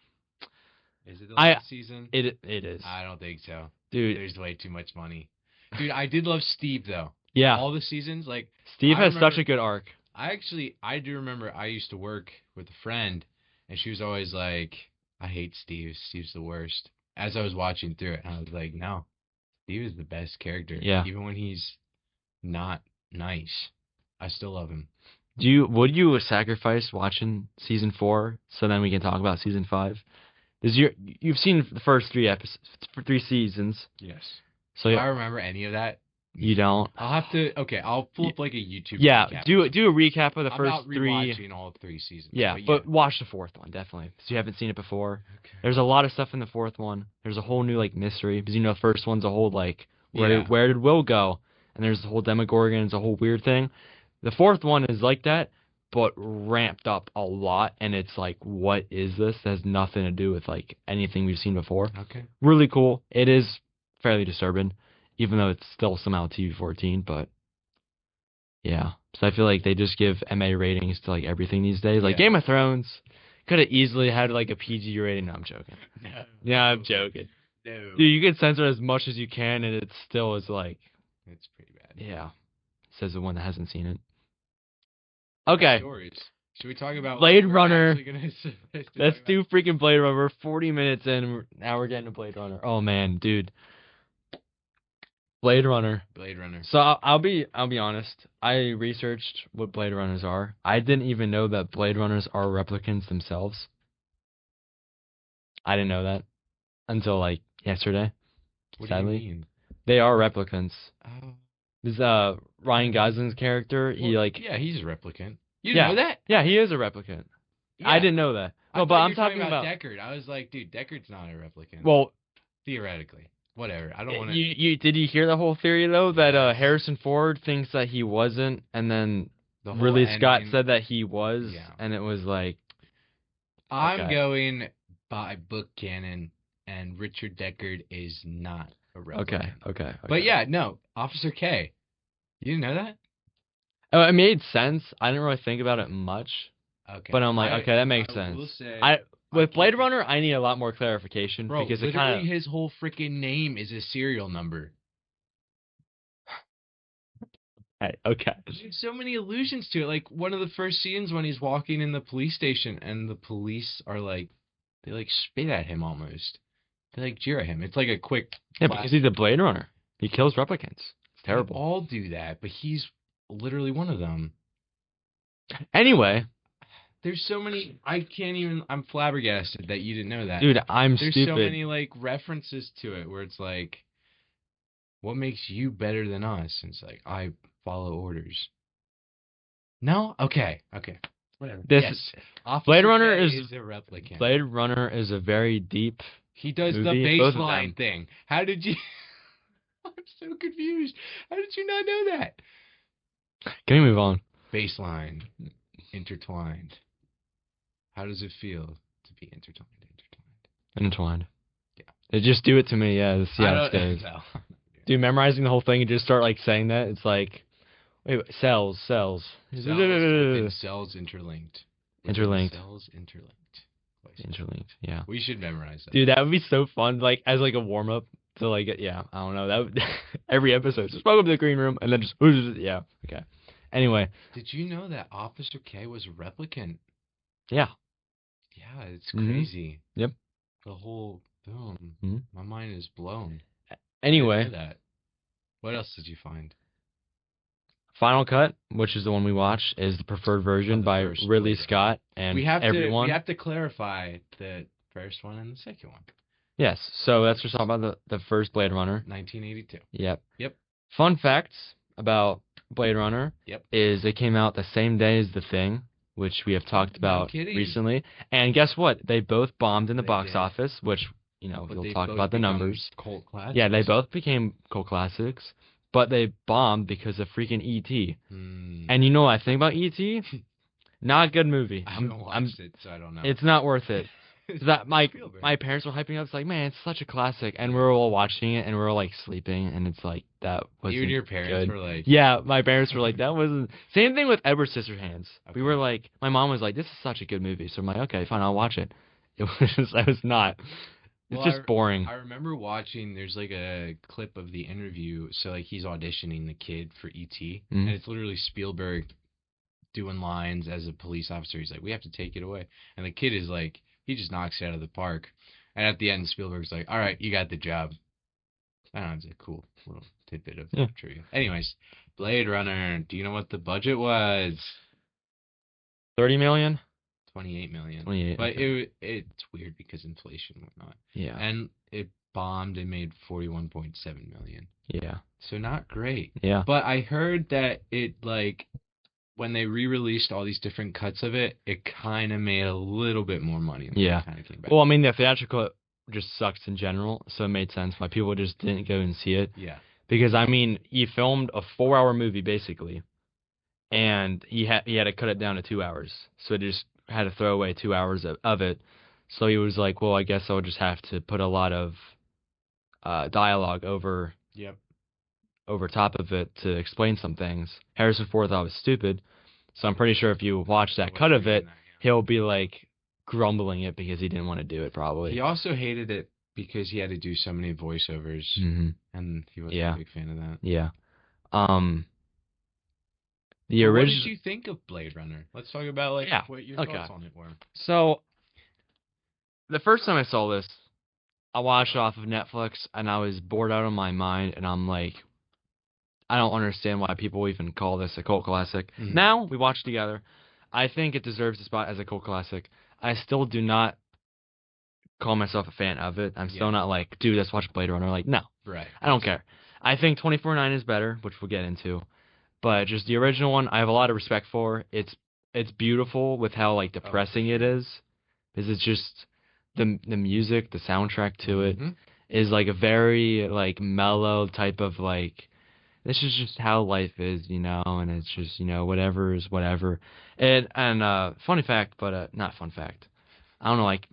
Is it the last season? It is. I don't think so. Dude. There's way too much money. Dude, I did love Steve, though. Yeah. All the seasons, like... Steve has such a good arc. I do remember I used to work with a friend, and she was always like, I hate Steve. Steve's the worst. As I was watching through it, I was like, no. Steve is the best character. Yeah. Even when he's not nice. I still love him. Would you sacrifice watching season 4 so then we can talk about season 5? You've seen the first 3 seasons. Yes. So do I remember any of that? You don't. I'll have to. Okay, I'll pull up like a YouTube. Yeah, recap. do a recap of the first I'm not 3. Rewatching all 3 seasons. Yeah, but watch the 4th one definitely, because you haven't seen it before. Okay. There's a lot of stuff in the 4th one. There's a whole new like mystery because the first one's a whole like where did Will go, and there's the whole Demogorgon. It's a whole weird thing. The 4th one is like that, but ramped up a lot, and it's like, what is this? That has nothing to do with like anything we've seen before. Okay. Really cool. It is fairly disturbing, even though it's still somehow TV-14, but yeah. So I feel like they just give MA ratings to like everything these days. Like Game of Thrones could have easily had like a PG rating. No, I'm joking. No. Yeah, I'm joking. No. Dude, you can censor as much as you can, and it still is like... It's pretty bad. Yeah. Says the one that hasn't seen it. Okay. Should we talk about Blade Runner? Let's do freaking Blade Runner. We're 40 minutes in. Now we're getting to Blade Runner. Oh man, dude. Blade Runner. So I'll be honest. I researched what Blade Runners are. I didn't even know that Blade Runners are replicants themselves. I didn't know that. until like yesterday. What Sadly, do you mean? they are replicants. Oh. This Ryan Gosling's character, he Well, like yeah, he's a replicant. You didn't know that? Yeah, he is a replicant. Yeah. I didn't know that. No, but I'm talking about Deckard. I was like, dude, Deckard's not a replicant. Well, theoretically, whatever. I don't want to. Did you hear the whole theory though that Harrison Ford thinks that he wasn't, and then Ridley Scott said that he was, and it was like. I'm going by book canon, and Richard Deckard is not a replicant. Okay. But yeah, no, Officer K. You didn't know that? Oh, it made sense. I didn't really think about it much. Okay. But I'm like, okay, that makes sense. With Blade Runner, I need a lot more clarification because it kind of his whole freaking name is a serial number. Okay. There's so many allusions to it. Like one of the first scenes when he's walking in the police station and the police are like, they like spit at him almost. They like jeer at him. It's like a quick. Yeah, because he's a Blade Runner. He kills replicants. It's terrible. They all do that, but he's literally one of them. Anyway. There's so many. I'm flabbergasted that you didn't know that. Dude, There's stupid. There's so many like references to it where it's like, what makes you better than us? And it's like, I follow orders. No? Okay. Whatever. Blade Runner is a replicant. Blade Runner is a very deep. He does movie. The baseline thing. How did you? I'm so confused. How did you not know that? Can we move on? Baseline, intertwined. How does it feel to be intertwined? Intertwined. Yeah. They just do it to me. Yeah. Let's see how it goes. Dude, memorizing the whole thing and just start like saying that, it's like, wait, cells. Cells interlinked. Interlinked. Cells interlinked. Interlinked. Yeah. We should memorize that. Dude, that would be so fun. Like as like a warm up to like I don't know. That would, every episode. Just welcome to the green room and then just Okay. Anyway. Did you know that Officer K was a replicant? Yeah. Yeah, it's crazy. Yep. The whole boom. Mm-hmm. My mind is blown. Anyway. What else did you find? Final Cut, which is the one we watched, is the preferred version by Ridley Scott and everyone. We have to clarify the first one and the second one. Yes, so let's just talk about the first Blade Runner. 1982. Yep. Yep. Fun facts about Blade Runner is it came out the same day as The Thing, which we have talked about recently. And guess what? They both bombed in the box office, which, we'll talk about the numbers. Cult classics. Yeah, they both became cult classics, but they bombed because of freaking E.T. And you know what I think about E.T.? Not a good movie. I haven't watched it, so I don't know. It's not worth it. That my parents were hyping up. It's like, man, it's such a classic, and we were all watching it, and we were like sleeping, and it's like that wasn't. You and your parents were like, yeah, my parents were like, that wasn't. Same thing with Edward Scissorhands. Okay. We were like, my mom was like, this is such a good movie, so I'm like, okay, fine, I'll watch it. It was not. It's just boring. I remember watching. There's like a clip of the interview. So like he's auditioning the kid for E.T. And it's literally Spielberg doing lines as a police officer. He's like, we have to take it away, and the kid is like. He just knocks it out of the park. And at the end, Spielberg's like, all right, you got the job. I don't know, it's a cool little tidbit of trivia. Anyways, Blade Runner. Do you know what the budget was? $30 million? $28 million. 28. But it's weird because inflation and whatnot. Yeah. And it bombed and made $41.7 million. Yeah. So not great. Yeah. But I heard that it when they re-released all these different cuts of it, it kind of made a little bit more money. Yeah. Kind of came back. Well, I mean, the theatrical just sucks in general, so it made sense why people just didn't go and see it. Yeah. Because, I mean, he filmed a 4-hour movie, basically, and he had to cut it down to 2 hours. So it just had to throw away 2 hours of it. So he was like, well, I guess I'll just have to put a lot of dialogue over top of it to explain some things. Harrison Ford thought it was stupid, so I'm pretty sure if you watch that cut of it, he'll be like grumbling it because he didn't want to do it probably. He also hated it because he had to do so many voiceovers, and he wasn't a big fan of that. Yeah. What did you think of Blade Runner? Let's talk about what your thoughts on it were. So, the first time I saw this, I watched it off of Netflix, and I was bored out of my mind, and I'm like, I don't understand why people even call this a cult classic. Mm-hmm. Now, we watch it together. I think it deserves a spot as a cult classic. I still do not call myself a fan of it. I'm still not like, dude, let's watch Blade Runner. Like, no. Right. I don't care. I think 24/9 is better, which we'll get into. But just the original one, I have a lot of respect for. It's beautiful with how like depressing it is. Because it's just the music, the soundtrack to it is like a very like mellow type of like, this is just how life is, and it's just, whatever is whatever. And funny fact, but not fun fact. I don't know, like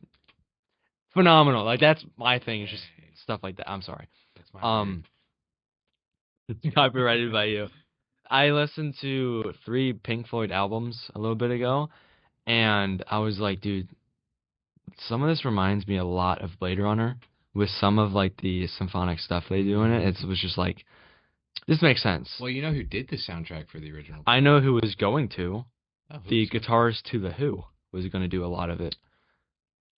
phenomenal. Like that's my thing. It's just stuff like that. I'm sorry. That's my it's copyrighted by you. I listened to 3 Pink Floyd albums a little bit ago, and I was like, dude, some of this reminds me a lot of Blade Runner with some of like the symphonic stuff they do in it. It was just like, this makes sense. Well, you know who did the soundtrack for the original? I know who was going to. The guitarist to The Who was going to do a lot of it.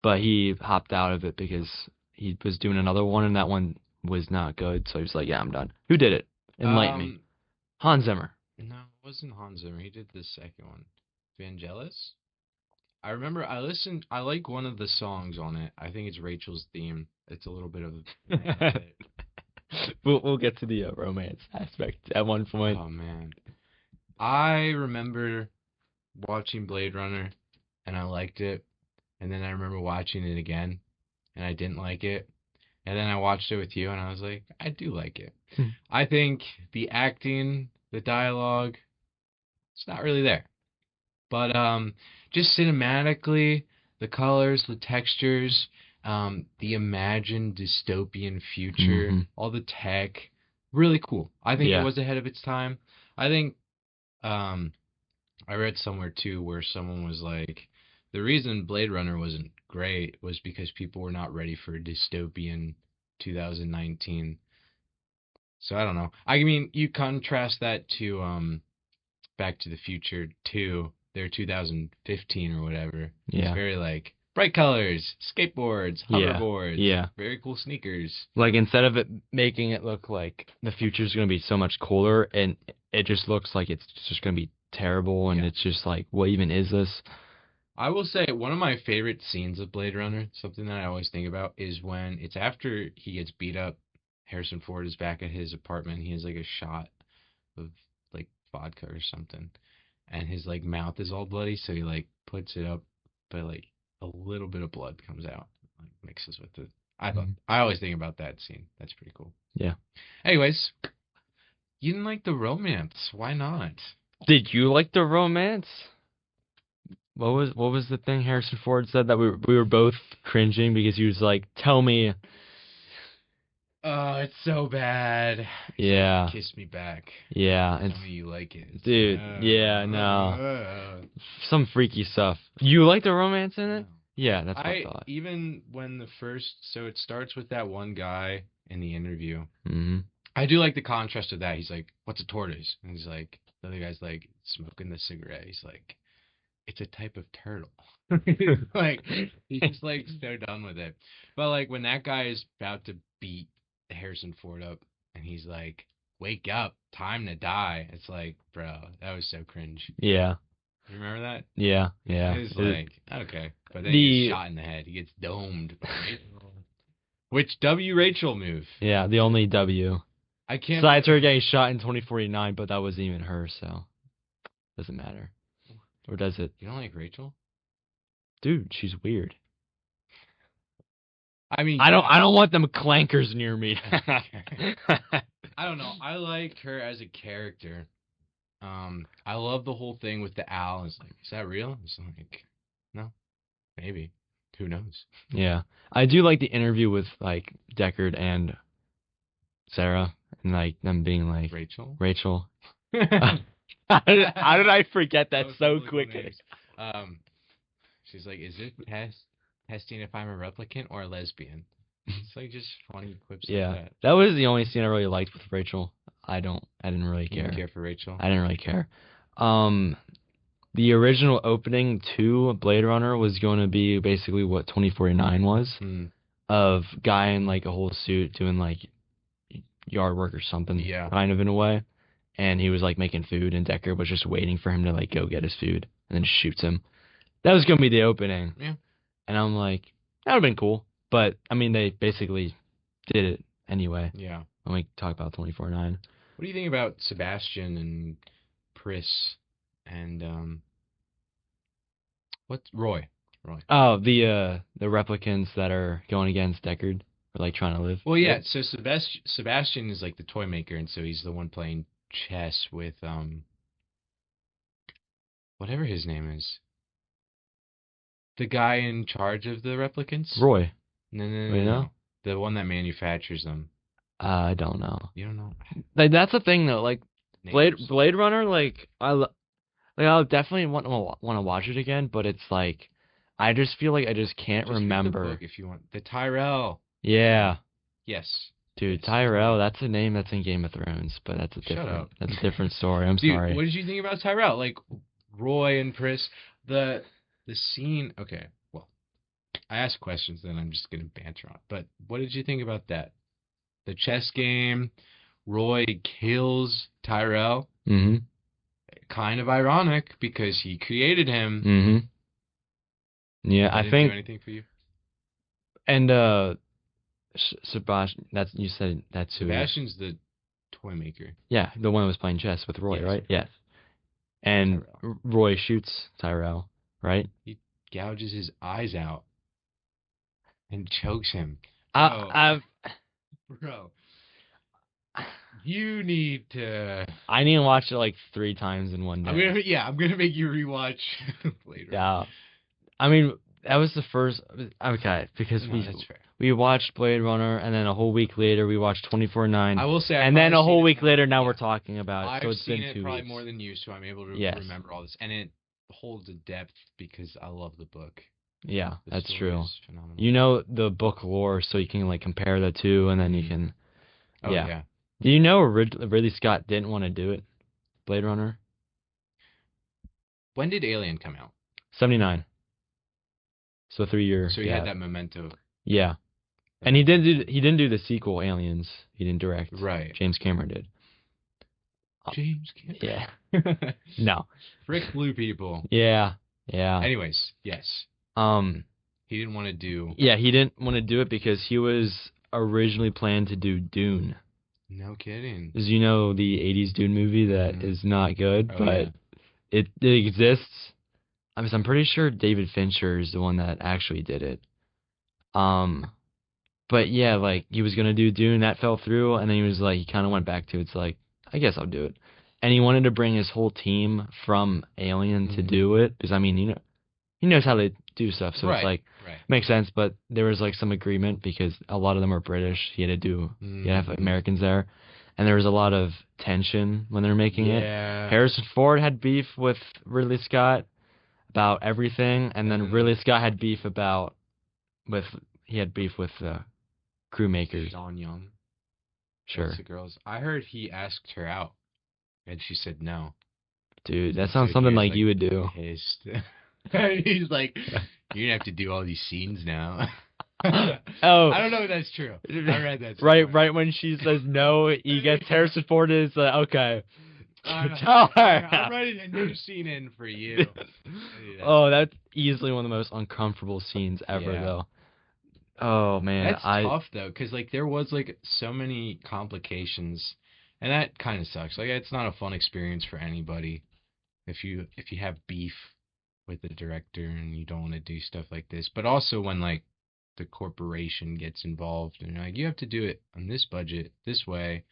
But he hopped out of it because he was doing another one, and that one was not good. So he was like, yeah, I'm done. Who did it? Enlighten me. Hans Zimmer. No, it wasn't Hans Zimmer. He did the second one. Vangelis? I remember I like one of the songs on it. I think it's Rachel's theme. It's a little bit of We'll get to the romance aspect at one point. Oh, man. I remember watching Blade Runner, and I liked it. And then I remember watching it again, and I didn't like it. And then I watched it with you, and I was like, I do like it. I think the acting, the dialogue, it's not really there. But just cinematically, the colors, the textures, the imagined dystopian future, all the tech, really cool. I think it was ahead of its time. I think I read somewhere, too, where someone was like, the reason Blade Runner wasn't great was because people were not ready for a dystopian 2019. So I don't know. I mean, you contrast that to Back to the Future 2, their 2015 or whatever. Yeah. It's very like bright colors, skateboards, hoverboards, yeah. very cool sneakers. Like instead of it making it look like the future's going to be so much cooler, and it just looks like it's just going to be terrible, and it's just like, what even is this? I will say one of my favorite scenes of Blade Runner, something that I always think about, is when it's after he gets beat up. Harrison Ford is back at his apartment. He has like a shot of like vodka or something, and his like mouth is all bloody. So he like puts it up, but like a little bit of blood comes out, like mixes with it. I always think about that scene. That's pretty cool. Yeah. Anyways, you didn't like the romance. Why not? Did you like the romance? What was the thing Harrison Ford said that we were both cringing because he was like, tell me. Oh, it's so bad. Yeah. Like, kiss me back. Yeah. Tell me you like it. Dude, no. Some freaky stuff. You like the romance in it? Yeah, that's what I thought. Even when so it starts with that one guy in the interview. Mm-hmm. I do like the contrast of that. He's like, what's a tortoise? And he's like, the other guy's like, smoking the cigarette. He's like, it's a type of turtle. Like, he's just like so done with it. But like when that guy is about to beat Harrison Ford up and he's like, wake up, time to die. It's like, bro, that was so cringe. Yeah. You remember that? Yeah. It was like, okay. But then he gets shot in the head. He gets domed. Right? Which W. Rachel move? Yeah, the only W. I can't. Besides her getting shot in 2049, but that wasn't even her, so doesn't matter. Or does it? You don't like Rachel? Dude, she's weird. I mean, I don't want them clankers near me. I don't know. I like her as a character. I love the whole thing with the owl. It's like, is that real? It's like, no, maybe. Who knows? Yeah, I do like the interview with like Deckard and Sarah, and like them being like Rachel. How did I forget that so quickly? She's like, is it testing if I'm a replicant or a lesbian? It's like just funny quips like that. That was the only scene I really liked with Rachel. I didn't really care. You didn't care for Rachel? I didn't really care. The original opening to Blade Runner was going to be basically what 2049 was. Of guy in like a whole suit doing like yard work or something. Yeah. Kind of in a way. And he was like making food, and Deckard was just waiting for him to like go get his food, and then just shoots him. That was gonna be the opening. Yeah. And I'm like, that would've been cool. But I mean, they basically did it anyway. Yeah. When we talk about 24/9. What do you think about Sebastian and Pris and what's Roy? Roy. Oh, the replicants that are going against Deckard are like trying to live. Well, yeah. So Sebastian is like the toy maker, and so he's the one playing chess with whatever his name is. The guy in charge of the replicants. Roy. No. The one that manufactures them. I don't know. You don't know? Like that's the thing though. Like Names? Blade Runner, like I'll definitely want to watch it again, but it's like I just feel like I just can't remember. Read the book if you want. The Tyrell. Yeah. Yes. Dude, Tyrell, that's a name that's in Game of Thrones, but that's a different story. I'm Dude, sorry. What did you think about Tyrell? Like Roy and Pris, the scene. Okay, well, I ask questions, then I'm just gonna banter on. But what did you think about that? The chess game. Roy kills Tyrell. Mm-hmm. Kind of ironic because he created him. Mm-hmm. Yeah, I think. Do anything for you? And Sebastian, you said that's who. Sebastian's the toy maker. Yeah, the one who was playing chess with Roy, yes. Right? Yes. And Tyrell. Roy shoots Tyrell, right? He gouges his eyes out and chokes him. Bro, you need to. I need to watch it like 3 times in one day. I'm gonna make you rewatch later. Yeah, I mean that was the first. Okay, because we watched Blade Runner, and then a whole week later we watched 24/9. I will say, and then a whole week later now we're talking about it. So it's been 2 weeks. I've seen it probably more than you, so I'm able to remember all this, and it holds a depth because I love the book. Yeah, that's true. You know the book lore, so you can like compare the two, and then you can. Oh yeah. Do you know Ridley Scott didn't want to do it? Blade Runner. When did Alien come out? 79. So 3 years. So he had that memento. Yeah, and he didn't do the sequel Aliens. He didn't direct. Right. James Cameron did. James Cameron. Yeah. No. Frick blue people. Yeah. Yeah. Anyways, yes. He didn't want to do. Yeah, he didn't want to do it because he was originally planned to do Dune. No kidding. As you know, the 80s Dune movie that is not good, but it exists. I mean, I'm pretty sure David Fincher is the one that actually did it. But yeah, like he was gonna do Dune, that fell through, and then he was like, he kind of went back to it's like, I guess I'll do it, and he wanted to bring his whole team from Alien to do it because I mean, he knows how to do stuff, so it's like makes sense. But there was like some agreement because a lot of them are British. He had to have Americans there, and there was a lot of tension when they were making it. Harrison Ford had beef with Ridley Scott about everything, and then Ridley Scott had beef with the crew makers. Sean Young. Sure. The girls. I heard he asked her out, and she said no. Dude, that sounds something like you would do. Pissed. He's like, you're gonna have to do all these scenes now. Oh, I don't know if that's true. I read that. Right when she says no, he gets Harrison Ford is like, okay. Tell her. I'm writing a new scene in for you. Oh, that's easily one of the most uncomfortable scenes ever, though. Oh man, that's tough though, because like there was like so many complications, and that kind of sucks. Like it's not a fun experience for anybody if you have beef with the director and you don't want to do stuff like this. But also when like the corporation gets involved and you're like, you have to do it on this budget this way.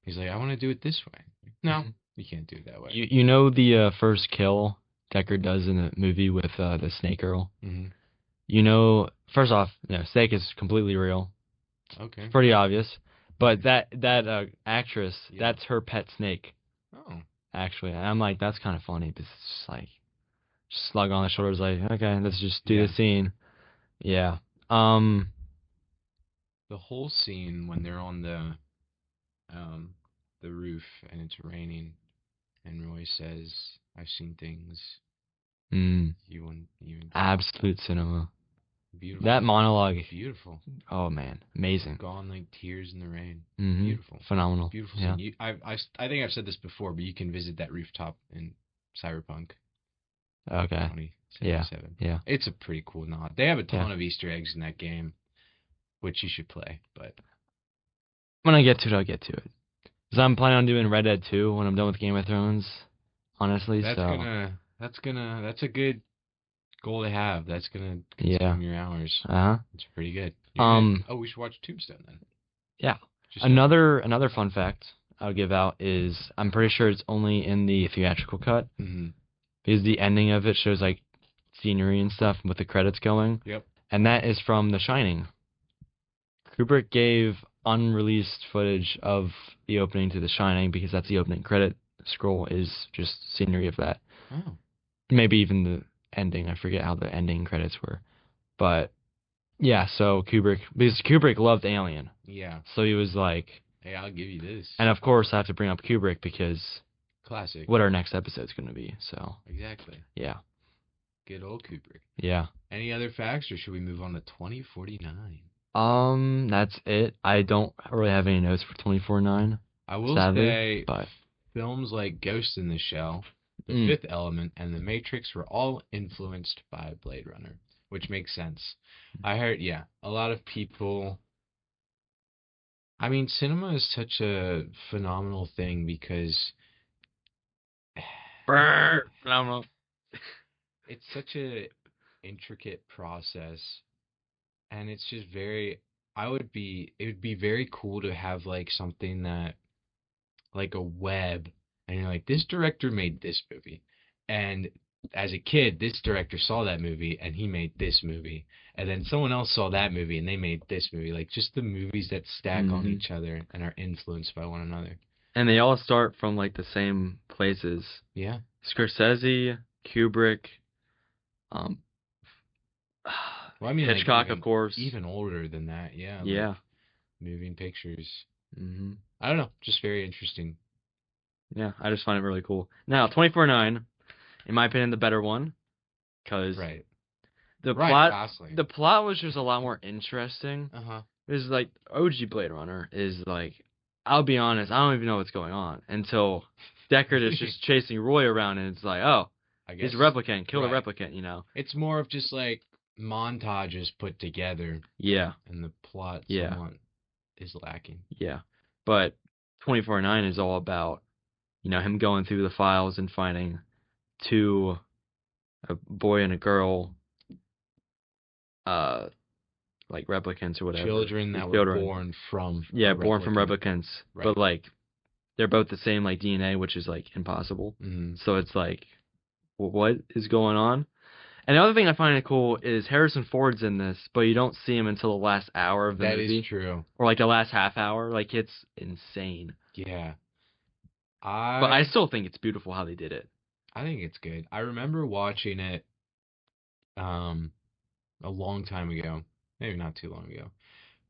He's like, I want to do it this way. No, you can't do it that way. You know the first kill Deckard does in the movie with the snake girl? Mm-hmm. You know, first off, snake is completely real. Okay. It's pretty obvious. But that actress, that's her pet snake. Oh. Actually. And I'm like, that's kind of funny. But it's just like, slug on the shoulders like, okay, let's just do the scene. Yeah. The whole scene when they're on the roof and it's raining and Roy says, I've seen things you wouldn't even absolute cinema. Beautiful. That monologue. Beautiful. Oh man, amazing. Gone like tears in the rain. Mm-hmm. Beautiful. Phenomenal. Beautiful scene. I think I've said this before, but you can visit that rooftop in Cyberpunk. Okay. 2077. Yeah. It's a pretty cool nod. They have a ton of Easter eggs in that game. which you should play. But when I get to it, I'll get to it. Because I'm planning on doing Red Dead 2 when I'm done with Game of Thrones. Honestly, that's a good goal to have. That's gonna consume your hours. It's pretty good. We should watch Tombstone then. Yeah. Another fun fact I'll give out is I'm pretty sure it's only in the theatrical cut. Mm-hmm. Because the ending of it shows like scenery and stuff with the credits going. Yep. And that is from The Shining. Kubrick gave unreleased footage of the opening to The Shining because that's the opening credit scroll is just scenery of that. Oh. Maybe even the ending. I forget how the ending credits were. But yeah, so because Kubrick loved Alien. Yeah. So he was like, hey, I'll give you this. And of course I have to bring up Kubrick because classic. What our next episode's going to be. So exactly. Yeah. Good old Kubrick. Yeah. Any other facts, or should we move on to 2049? That's it. I don't really have any notes for 2049. I will say, films like Ghost in the Shell, The Fifth Element, and The Matrix were all influenced by Blade Runner, which makes sense. I heard, a lot of people. I mean, cinema is such a phenomenal thing because phenomenal. It's such a intricate process, and it's just it would be very cool to have like something that, like a web, and you're like, this director made this movie, and as a kid, this director saw that movie and he made this movie, and then someone else saw that movie and they made this movie. Like just the movies that stack on each other and are influenced by one another. And they all start from like the same places. Yeah. Scorsese, Kubrick, well, I mean, Hitchcock, like of course. Even older than that, yeah. Yeah. Like moving pictures. Mm-hmm. I don't know, just very interesting. Yeah, I just find it really cool. Now, 24/9, in my opinion, the better one, because the plot was just a lot more interesting. It's like OG Blade Runner is like, I'll be honest, I don't even know what's going on until Deckard is just chasing Roy around, and it's like, oh, he's a replicant, kill the replicant, you know. It's more of just like montages put together. Yeah. And the plot somewhat is lacking. Yeah. But 24/9 is all about, you know, him going through the files and finding two, a boy and a girl, like replicants or whatever. Children that were born from born from replicants. Right. But like they're both the same like DNA, which is like impossible. Mm-hmm. So it's like, well, what is going on? And the other thing I find cool is Harrison Ford's in this, but you don't see him until the last hour of the movie. That is true. Or like the last half hour. Like it's insane. Yeah. But I still think it's beautiful how they did it. I think it's good. I remember watching it a long time ago. Maybe not too long ago.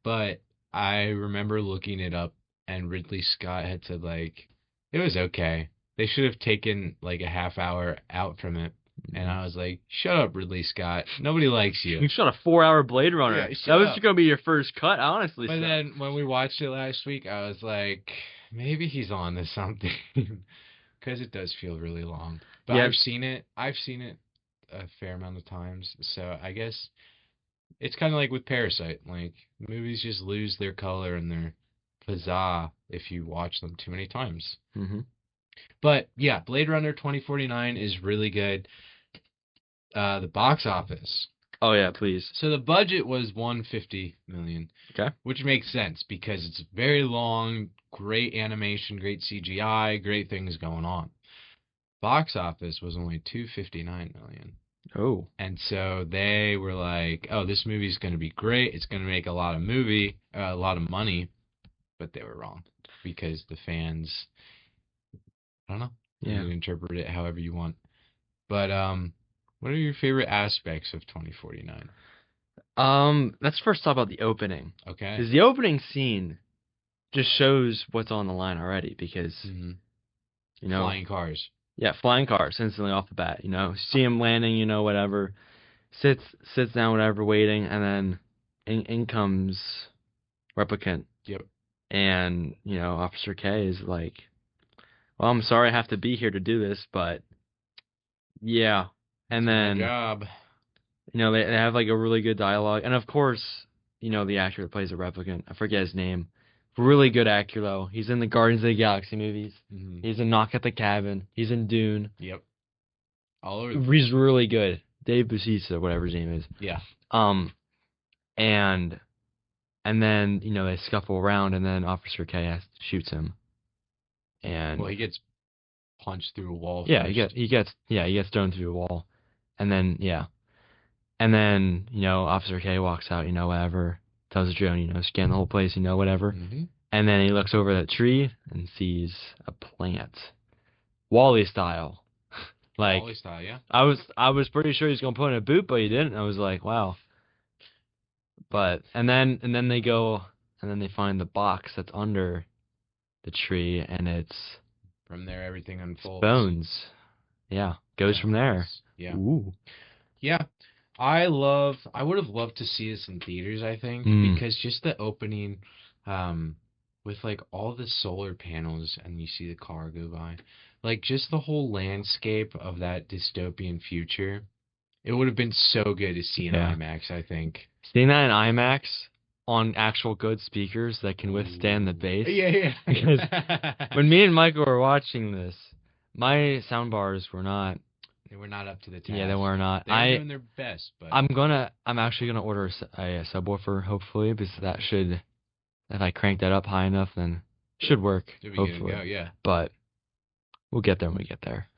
But I remember looking it up, and Ridley Scott had said, like, it was okay. They should have taken, like, a half hour out from it. And I was like, shut up, Ridley Scott. Nobody likes you. You shot a 4-hour Blade Runner. Yeah, that was going to be your first cut, honestly. But then when we watched it last week, I was like, maybe he's on to something. Because it does feel really long. But I've seen it a fair amount of times. So I guess it's kind of like with Parasite. Like, movies just lose their color and their pizzazz if you watch them too many times. Mm-hmm. But, yeah, Blade Runner 2049 is really good. The box office. Oh, yeah, please. So the budget was $150 million. Okay. Which makes sense because it's very long, great animation, great CGI, great things going on. Box office was only $259 million. Oh. And so they were like, oh, this movie's going to be great. It's going to make a lot of money. But they were wrong because the fans, I don't know. Yeah. You can interpret it however you want. But what are your favorite aspects of 2049? Let's first talk about the opening. Okay. Because the opening scene just shows what's on the line already. Because, you know, flying cars. Yeah, flying cars instantly off the bat. You know, see him landing. You know, whatever. Sits down, whatever, waiting, and then in comes Replicant. Yep. And you know, Officer K is like, well, I'm sorry I have to be here to do this, but yeah. And then, good job. You know, they have like a really good dialogue, and of course, the actor that plays a replicant. I forget his name. Really good actor though. He's in the Guardians of the Galaxy movies. Mm-hmm. He's in Knock at the Cabin. He's in Dune. Yep. All over. He's really good. Dave Bautista, whatever his name is. Yeah. And then they scuffle around, and then Officer K shoots him. And he gets punched through a wall. Yeah, first. he gets thrown through a wall, and then Officer K walks out, whatever, tells the drone, scan the whole place, whatever, Mm-hmm. and then he looks over that tree and sees a plant, Wall-E style. Like Wall-E style, yeah. I was pretty sure he's gonna put in a boot, but he didn't. I was like, wow. But and then they go and then they find the box that's under the tree, and it's from there everything unfolds. Bones. Yeah, goes from there. Yeah. Ooh. Yeah. I would have loved to see this in theaters, I think, because just the opening with like all the solar panels and you see the car go by, like just the whole landscape of that dystopian future. It would have been so good to see in IMAX, I think. Seeing that in IMAX on actual good speakers that can withstand the bass. Yeah. Because when me and Michael were watching this, my sound bars were not. They were not up to the task. Yeah, they were not. They were doing their best, but I'm actually gonna order a subwoofer, hopefully, because that should, if I crank that up high enough, then should work. Should be hopefully. Good to go, yeah. But we'll get there when we get there.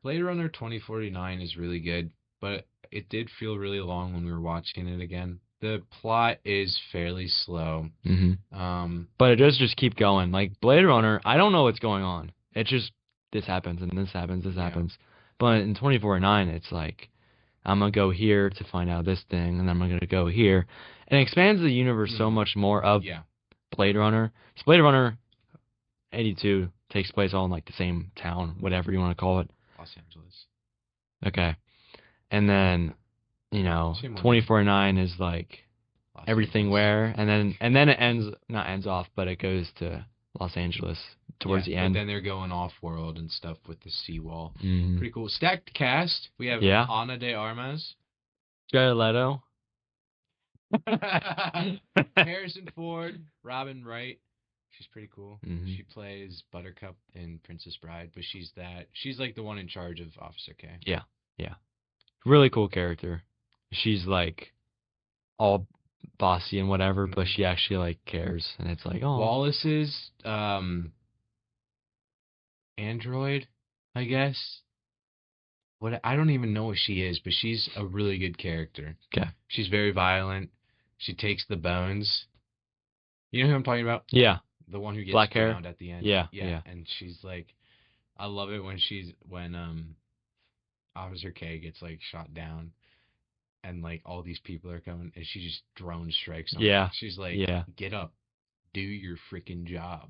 Blade Runner 2049 is really good, but it did feel really long when we were watching it again. The plot is fairly slow. Mm-hmm. But it does just keep going. Like Blade Runner, I don't know what's going on. It just, this happens and this happens, this happens. But in 2049, it's like, I'm going to go here to find out this thing, and then I'm going to go here. And it expands the universe so much more of Blade Runner. So Blade Runner 82 takes place all in like the same town, whatever you want to call it. Los Angeles. Okay. And then, 2049 is like Los everything Angeles. Where, and then it ends off, but it goes to Los Angeles towards the end. But then they're going off-world and stuff with the seawall. Mm-hmm. Pretty cool. Stacked cast. We have Ana de Armas. Jared Leto. Harrison Ford. Robin Wright. She's pretty cool. Mm-hmm. She plays Buttercup in Princess Bride, but she's like the one in charge of Officer K. Yeah. Really cool character. She's like all bossy and whatever, but she actually like cares, and it's like, oh. Wallace's android, I guess. I don't even know what she is, but she's a really good character. Okay. She's very violent. She takes the bones. You know who I'm talking about? Yeah. The one who gets black hair drowned at the end. Yeah. And she's like, I love it when Officer K gets like shot down, and like all these people are coming, and she just drone strikes them. Yeah. She's like, get up, do your freaking job.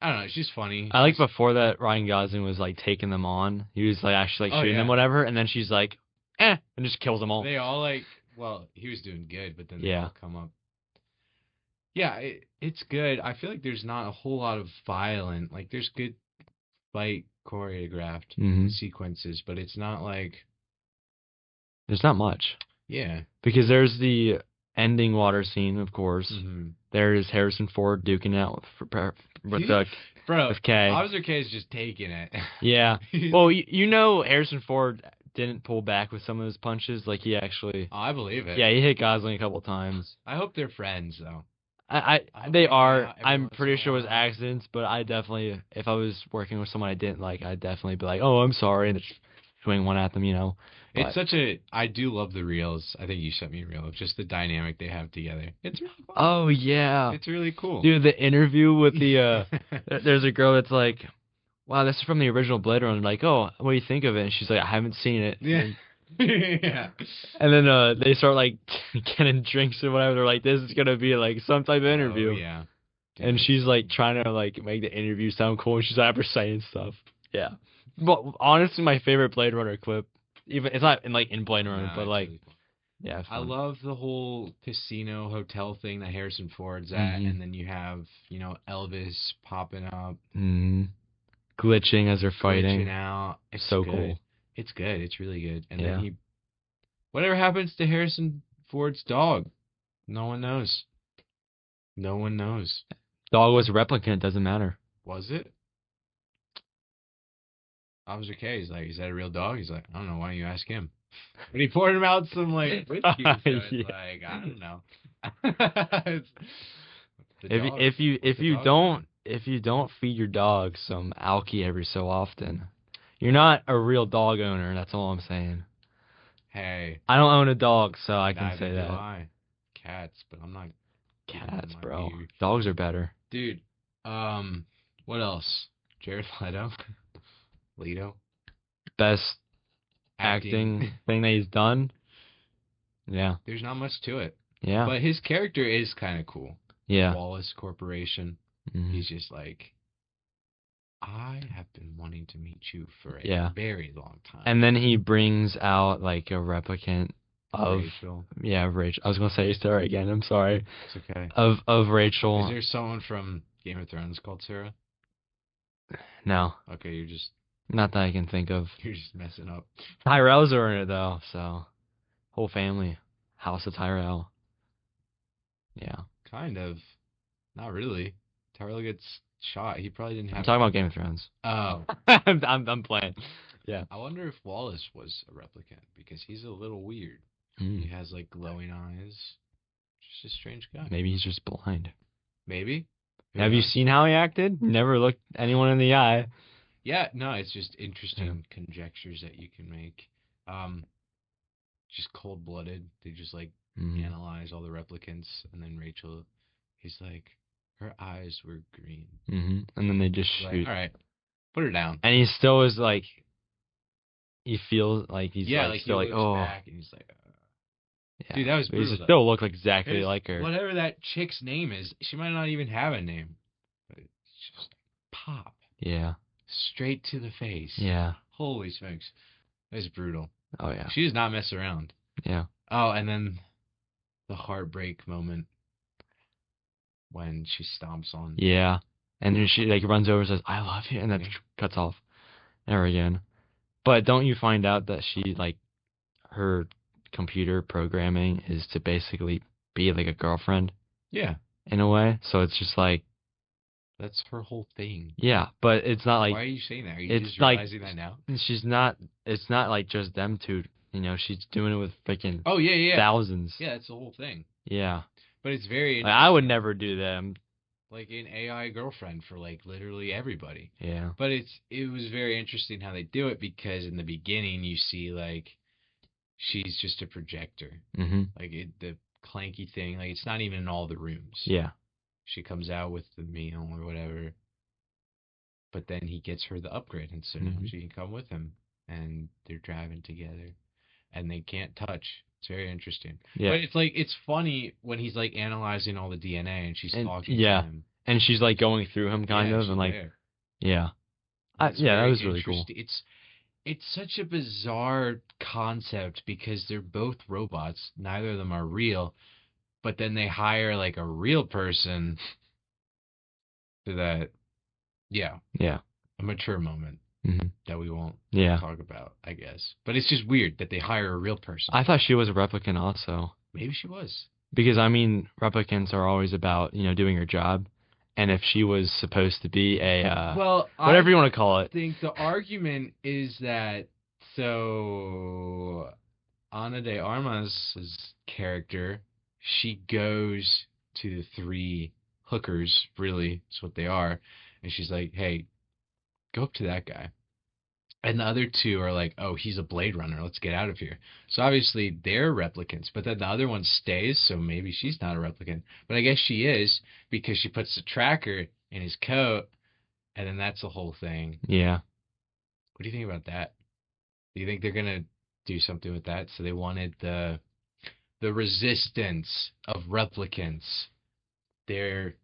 I don't know. It's just funny. I like before that Ryan Gosling was like taking them on. He was like actually like shooting them, whatever, and then she's like, and just kills them all. They all like, well, he was doing good, but then they all come up. Yeah, it's good. I feel like there's not a whole lot of violent, like there's good fight choreographed sequences, but it's not like there's not much. Yeah, because there's the ending water scene, of course. There's Harrison Ford duking out with K. Officer K is just taking it. Yeah. Well, Harrison Ford didn't pull back with some of his punches. Like he actually. Oh, I believe it. Yeah, he hit Gosling a couple times. I hope they're friends though. They are. I'm pretty sure it was accidents, but I definitely, if I was working with someone I didn't like, I'd definitely be like, oh, I'm sorry, and just swing one at them, But it's I do love the reels. I think you sent me a reel of just the dynamic they have together. It's really fun. Oh, yeah. It's really cool. Dude, the interview with the, there's a girl that's like, wow, this is from the original Blade Runner. Like, oh, what do you think of it? And she's like, I haven't seen it. Yeah. Yeah. And then they start like getting drinks or whatever. They're like, this is gonna be like some type of interview. Oh, yeah. Dude. And she's like trying to like make the interview sound cool, and she's ever saying stuff. Yeah. But honestly, my favorite Blade Runner clip, even it's not in Blade Runner, but like, really cool. Yeah. I love the whole casino hotel thing that Harrison Ford's at, and then you have Elvis popping up, glitching as they're fighting. Glitching out. It's so good. Cool. It's good. It's really good. And then whatever happens to Harrison Ford's dog, no one knows. No one knows. Dog was a replicant. Doesn't matter. Was it? Officer K, he's like, is that a real dog? He's like, I don't know. Why don't you ask him? But he poured him out some like whiskey. So it's Yeah. like, I don't know. If you don't feed your dog some alky every so often, you're not a real dog owner. That's all I'm saying. Hey, I don't own a dog, so I can say neither do that. I. Cats, but I'm not. Cats, my bro. beard. Dogs are better. Dude, what else? Jared Leto. Best acting thing that he's done. Yeah. There's not much to it. Yeah. But his character is kind of cool. Yeah. Wallace Corporation. Mm-hmm. He's just like, I have been wanting to meet you for a very long time. And then he brings out like a replicant of Rachel. Yeah, Rachel. I was gonna say Sarah again. I'm sorry. It's okay. Of Rachel. Is there someone from Game of Thrones called Sarah? No. Okay, you're just. Not that I can think of. You're just messing up. Tyrells are in it though, so whole family, House of Tyrell. Yeah. Kind of. Not really. Tyrell gets shot. He probably didn't have. I'm talking about Game of Thrones. Oh. I'm playing. Yeah. I wonder if Wallace was a replicant because he's a little weird. Mm. He has like glowing eyes. Just a strange guy. Maybe he's just blind. Maybe. Have you seen how he acted? Never looked anyone in the eye. Yeah, no, it's just interesting conjectures that you can make. Just cold-blooded. They just like analyze all the replicants, and then Rachel, he's like, her eyes were green. And then they just shoot. Like, all right, put her down. And he still is like, he feels like he's still he looks back and he's like, yeah. Dude, that was brutal. He still look exactly like her. Whatever that chick's name is, she might not even have a name. But it's just pop. Yeah. Straight to the face. Yeah. Holy smokes. That was brutal. Oh, yeah. She does not mess around. Yeah. Oh, and then the heartbreak moment when she stomps on. Yeah. And then she like runs over and says, I love you, and then cuts off. Never again. But don't you find out that she, like, her computer programming is to basically be like a girlfriend? Yeah. In a way. So it's just like, that's her whole thing. Yeah, but it's not like... Why are you saying that? Are you just realizing that now? She's not... It's not like just them two. You know, she's doing it with freaking... Oh, yeah. Thousands. Yeah, that's the whole thing. Yeah. But it's very... Like, I would never do that. Like an AI girlfriend for, like, literally everybody. Yeah. But it was very interesting how they do it because in the beginning you see, like, she's just a projector. Mm-hmm. Like, the clanky thing, like, it's not even in all the rooms. Yeah. She comes out with the meal or whatever. But then he gets her the upgrade, and so now she can come with him. And they're driving together. And they can't touch. It's very interesting. Yeah. But it's like, it's funny when he's like analyzing all the DNA and she's talking to him. And she's like going through him kind of. And like, there. Yeah. That was really cool. It's such a bizarre concept because they're both robots. Neither of them are real. But then they hire like a real person for that. Yeah. Yeah. A mature moment that we won't talk about, I guess. But it's just weird that they hire a real person. I thought she was a replicant also. Maybe she was. Because, I mean, replicants are always about, doing her job. And if she was supposed to be a, whatever you want to call it. I think the argument is that, so, Ana de Armas' character, she goes to the three hookers, really, is what they are, and she's like, hey, go up to that guy. And the other two are like, oh, he's a Blade Runner, let's get out of here. So obviously they're replicants, but then the other one stays, so maybe she's not a replicant. But I guess she is, because she puts the tracker in his coat, and then that's the whole thing. Yeah. What do you think about that? Do you think they're going to do something with that? So they wanted the resistance of replicants. They're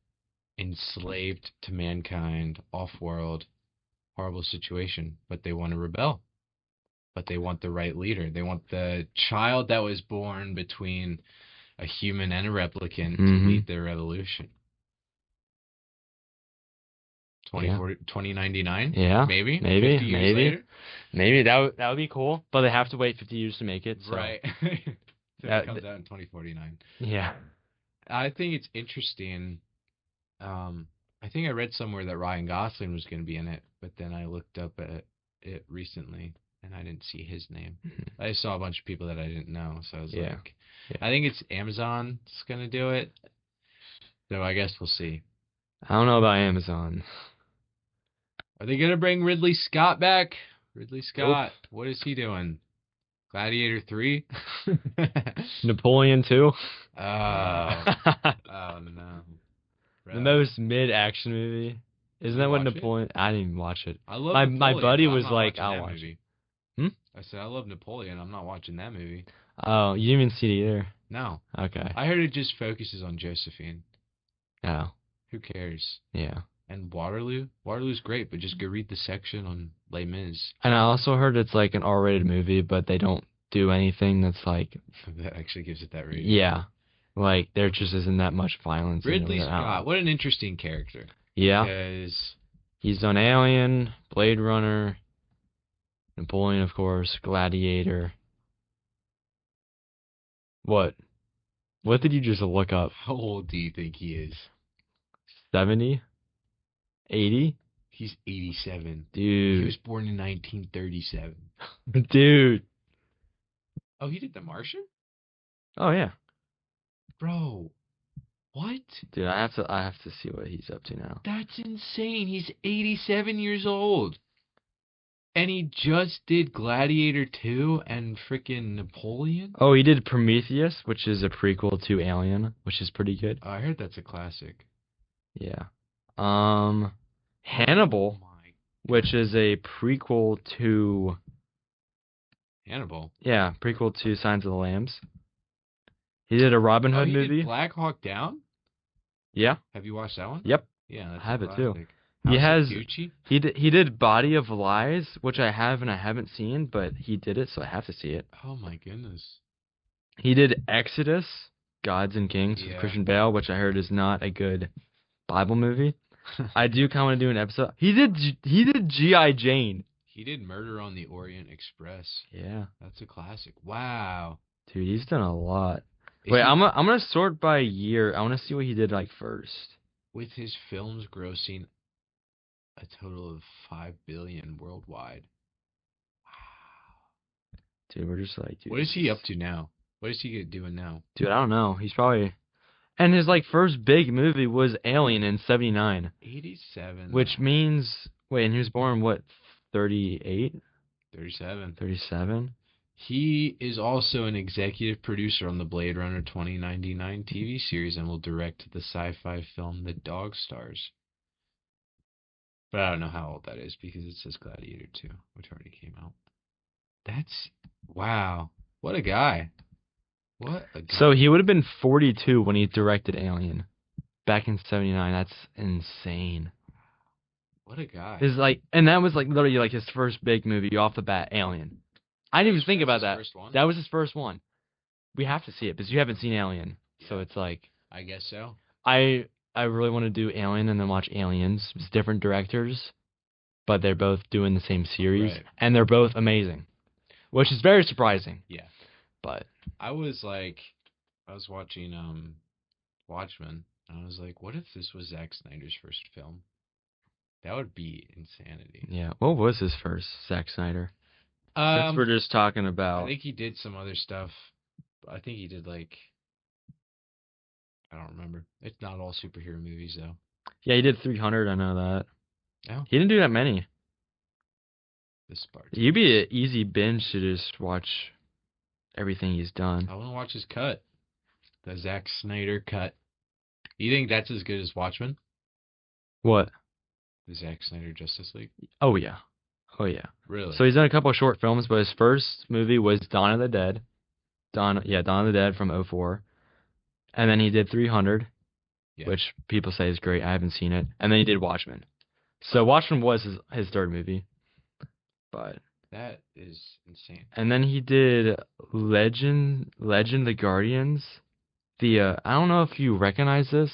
enslaved to mankind, off-world, horrible situation, but they want to rebel. But they want the right leader. They want the child that was born between a human and a replicant to lead their revolution. 2099? Yeah. Maybe. 50 years later? Maybe that would be cool, but they have to wait 50 years to make it. So. Right. So it comes out in 2049. Yeah. I think it's interesting. I think I read somewhere that Ryan Gosling was going to be in it, but then I looked up at it recently and I didn't see his name. I saw a bunch of people that I didn't know, so I was like, I think it's Amazon's going to do it. So I guess we'll see. I don't know about Amazon. Are they going to bring Ridley Scott back? Ridley Scott, what is he doing? Gladiator 3? Napoleon 2? Oh. Oh, no. Bro. The most mid-action movie. Isn't that what Napoleon... I didn't even watch it. I love Napoleon. My buddy was like, I'll watch it. I said, I love Napoleon. I'm not watching that movie. Oh, you didn't even see it either? No. Okay. I heard it just focuses on Josephine. Oh. Who cares? Yeah. And Waterloo? Waterloo's great, but just go read the section on Les Mis. And I also heard it's like an R-rated movie, but they don't do anything that's like... that actually gives it that rating. Yeah. Like, there just isn't that much violence. Ridley Scott, what an interesting character. Yeah. Because... he's done Alien, Blade Runner, Napoleon, of course, Gladiator. What? What did you just look up? How old do you think he is? 70? 80? He's 87. Dude. He was born in 1937. Dude. Oh, he did The Martian? Oh, yeah. Bro. What? Dude, I have to see what he's up to now. That's insane. He's 87 years old. And he just did Gladiator 2 and freaking Napoleon? Oh, he did Prometheus, which is a prequel to Alien, which is pretty good. I heard that's a classic. Yeah. Hannibal, which is a prequel to... Hannibal? Yeah, prequel to Signs of the Lambs. He did a Robin Hood movie. Did Black Hawk Down? Yeah. Have you watched that one? Yep. Yeah, that's I have it too. Gucci? He did Body of Lies, which I have and I haven't seen, but he did it, so I have to see it. Oh my goodness. He did Exodus, Gods and Kings with Christian Bale, which I heard is not a good Bible movie. I do kind of want to do an episode. He did G.I. Jane. He did Murder on the Orient Express. Yeah. That's a classic. Wow. Dude, he's done a lot. Wait, I'm gonna sort by year. I want to see what he did like first. With his films grossing a total of $5 billion worldwide. Wow. Dude, we're just like, dude. What is he up to now? What is he doing now? Dude, I don't know. He's probably... And his like first big movie was Alien in 79. 87. Which means... Wait, and he was born, what, 38? 37. 37? He is also an executive producer on the Blade Runner 2099 TV series and will direct the sci-fi film The Dog Stars. But I don't know how old that is because it says Gladiator 2, which already came out. That's... Wow. What a guy. What a guy. So he would have been 42 when he directed Alien. Back in 79. That's insane. What a guy. And that was like literally like his first big movie off the bat, Alien. I didn't even think about that. That was his first one. We have to see it because you haven't seen Alien. Yeah. So it's like... I guess so. I really want to do Alien and then watch Aliens. It's different directors, but they're both doing the same series. Right. And they're both amazing, which is very surprising. Yeah. But... I was watching Watchmen, and I was like, what if this was Zack Snyder's first film? That would be insanity. Yeah. What was his first, Zack Snyder? Since we're just talking about... I think he did some other stuff. I think he did, I don't remember. It's not all superhero movies, though. Yeah, he did 300, I know that. Oh. He didn't do that many. This part. You'd be an easy binge to just watch everything he's done. I want to watch his cut. The Zack Snyder cut. You think that's as good as Watchmen? What? The Zack Snyder Justice League? Oh, yeah. Oh, yeah. Really? So he's done a couple of short films, but his first movie was Dawn of the Dead. Dawn of the Dead from 2004. And then he did 300, which people say is great. I haven't seen it. And then he did Watchmen. So Watchmen was his third movie. But... that is insane. And then he did Legend the Guardians. I don't know if you recognize this.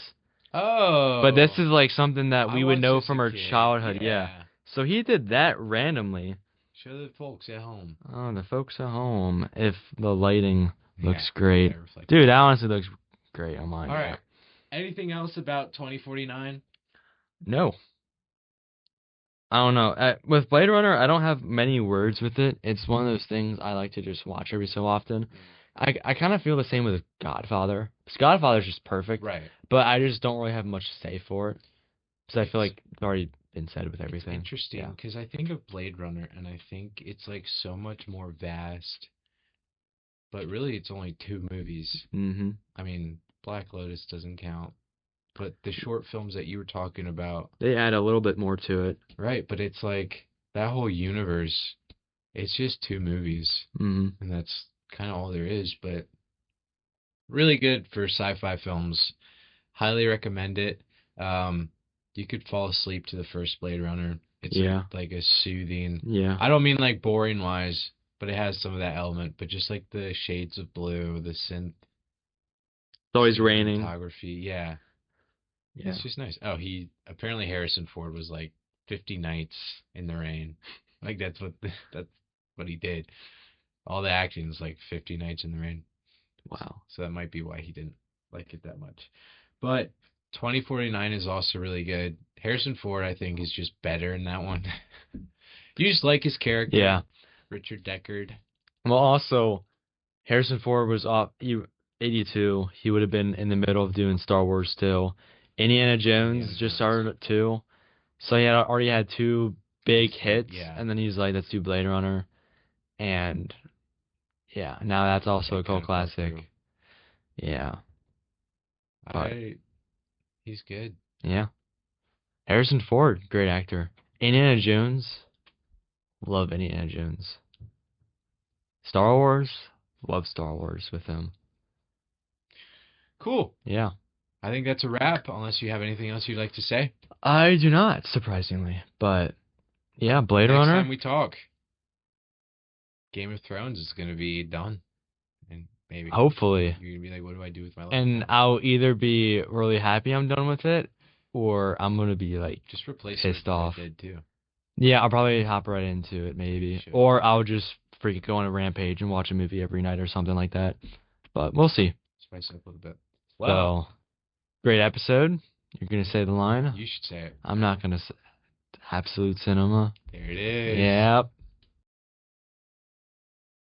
Oh. But this is like something that we would know from our childhood. Yeah. So he did that randomly. Show the folks at home. Oh, the folks at home. If the lighting looks great. Dude, that honestly looks great on mine. All right. Anything else about 2049? No. I don't know. With Blade Runner, I don't have many words with it. It's one of those things I like to just watch every so often. I kind of feel the same with Godfather. Because Godfather's just perfect. Right. But I just don't really have much to say for it. Because I feel like it's already been said with everything. It's interesting because I think of Blade Runner and I think it's like so much more vast. But really, it's only 2 movies. Mm-hmm. I mean, Black Lotus doesn't count. But the short films that you were talking about. They add a little bit more to it. Right, but it's like that whole universe, it's just 2 movies. Mm-hmm. And that's kind of all there is. But really good for sci-fi films. Highly recommend it. You could fall asleep to the first Blade Runner. It's like a soothing. Yeah. I don't mean like boring wise, but it has some of that element. But just like the shades of blue, the synth. It's always raining. Photography, yeah. It's just nice. Oh, apparently Harrison Ford was like 50 nights in the rain. Like that's what he did. All the acting is like 50 nights in the rain. Wow. So that might be why he didn't like it that much. But 2049 is also really good. Harrison Ford, I think, is just better in that one. You just like his character. Yeah. Richard Deckard. Well, also, Harrison Ford was 82. He would have been in the middle of doing Star Wars still. Indiana Jones just started at 2. So he already had 2 big hits. Yeah. And then he's like, let's do Blade Runner. And, yeah, now that's also a cult classic. Yeah. But he's good. Yeah. Harrison Ford, great actor. Indiana Jones, love Indiana Jones. Star Wars, love Star Wars with him. Cool. Yeah. I think that's a wrap, unless you have anything else you'd like to say. I do not, surprisingly. But, yeah, Blade Runner. Next time we talk, Game of Thrones is going to be done. And maybe. Hopefully. You're going to be like, what do I do with my life? And I'll either be really happy I'm done with it, or I'm going to be, like, just replace pissed off. Dead too. Yeah, I'll probably hop right into it, maybe. Sure. Or I'll just freaking go on a rampage and watch a movie every night or something like that. But we'll see. Spice it up a little bit. Wow. So, great episode. You're going to say the line? You should say it. I'm not going to say Absolute Cinema. There it is. Yep.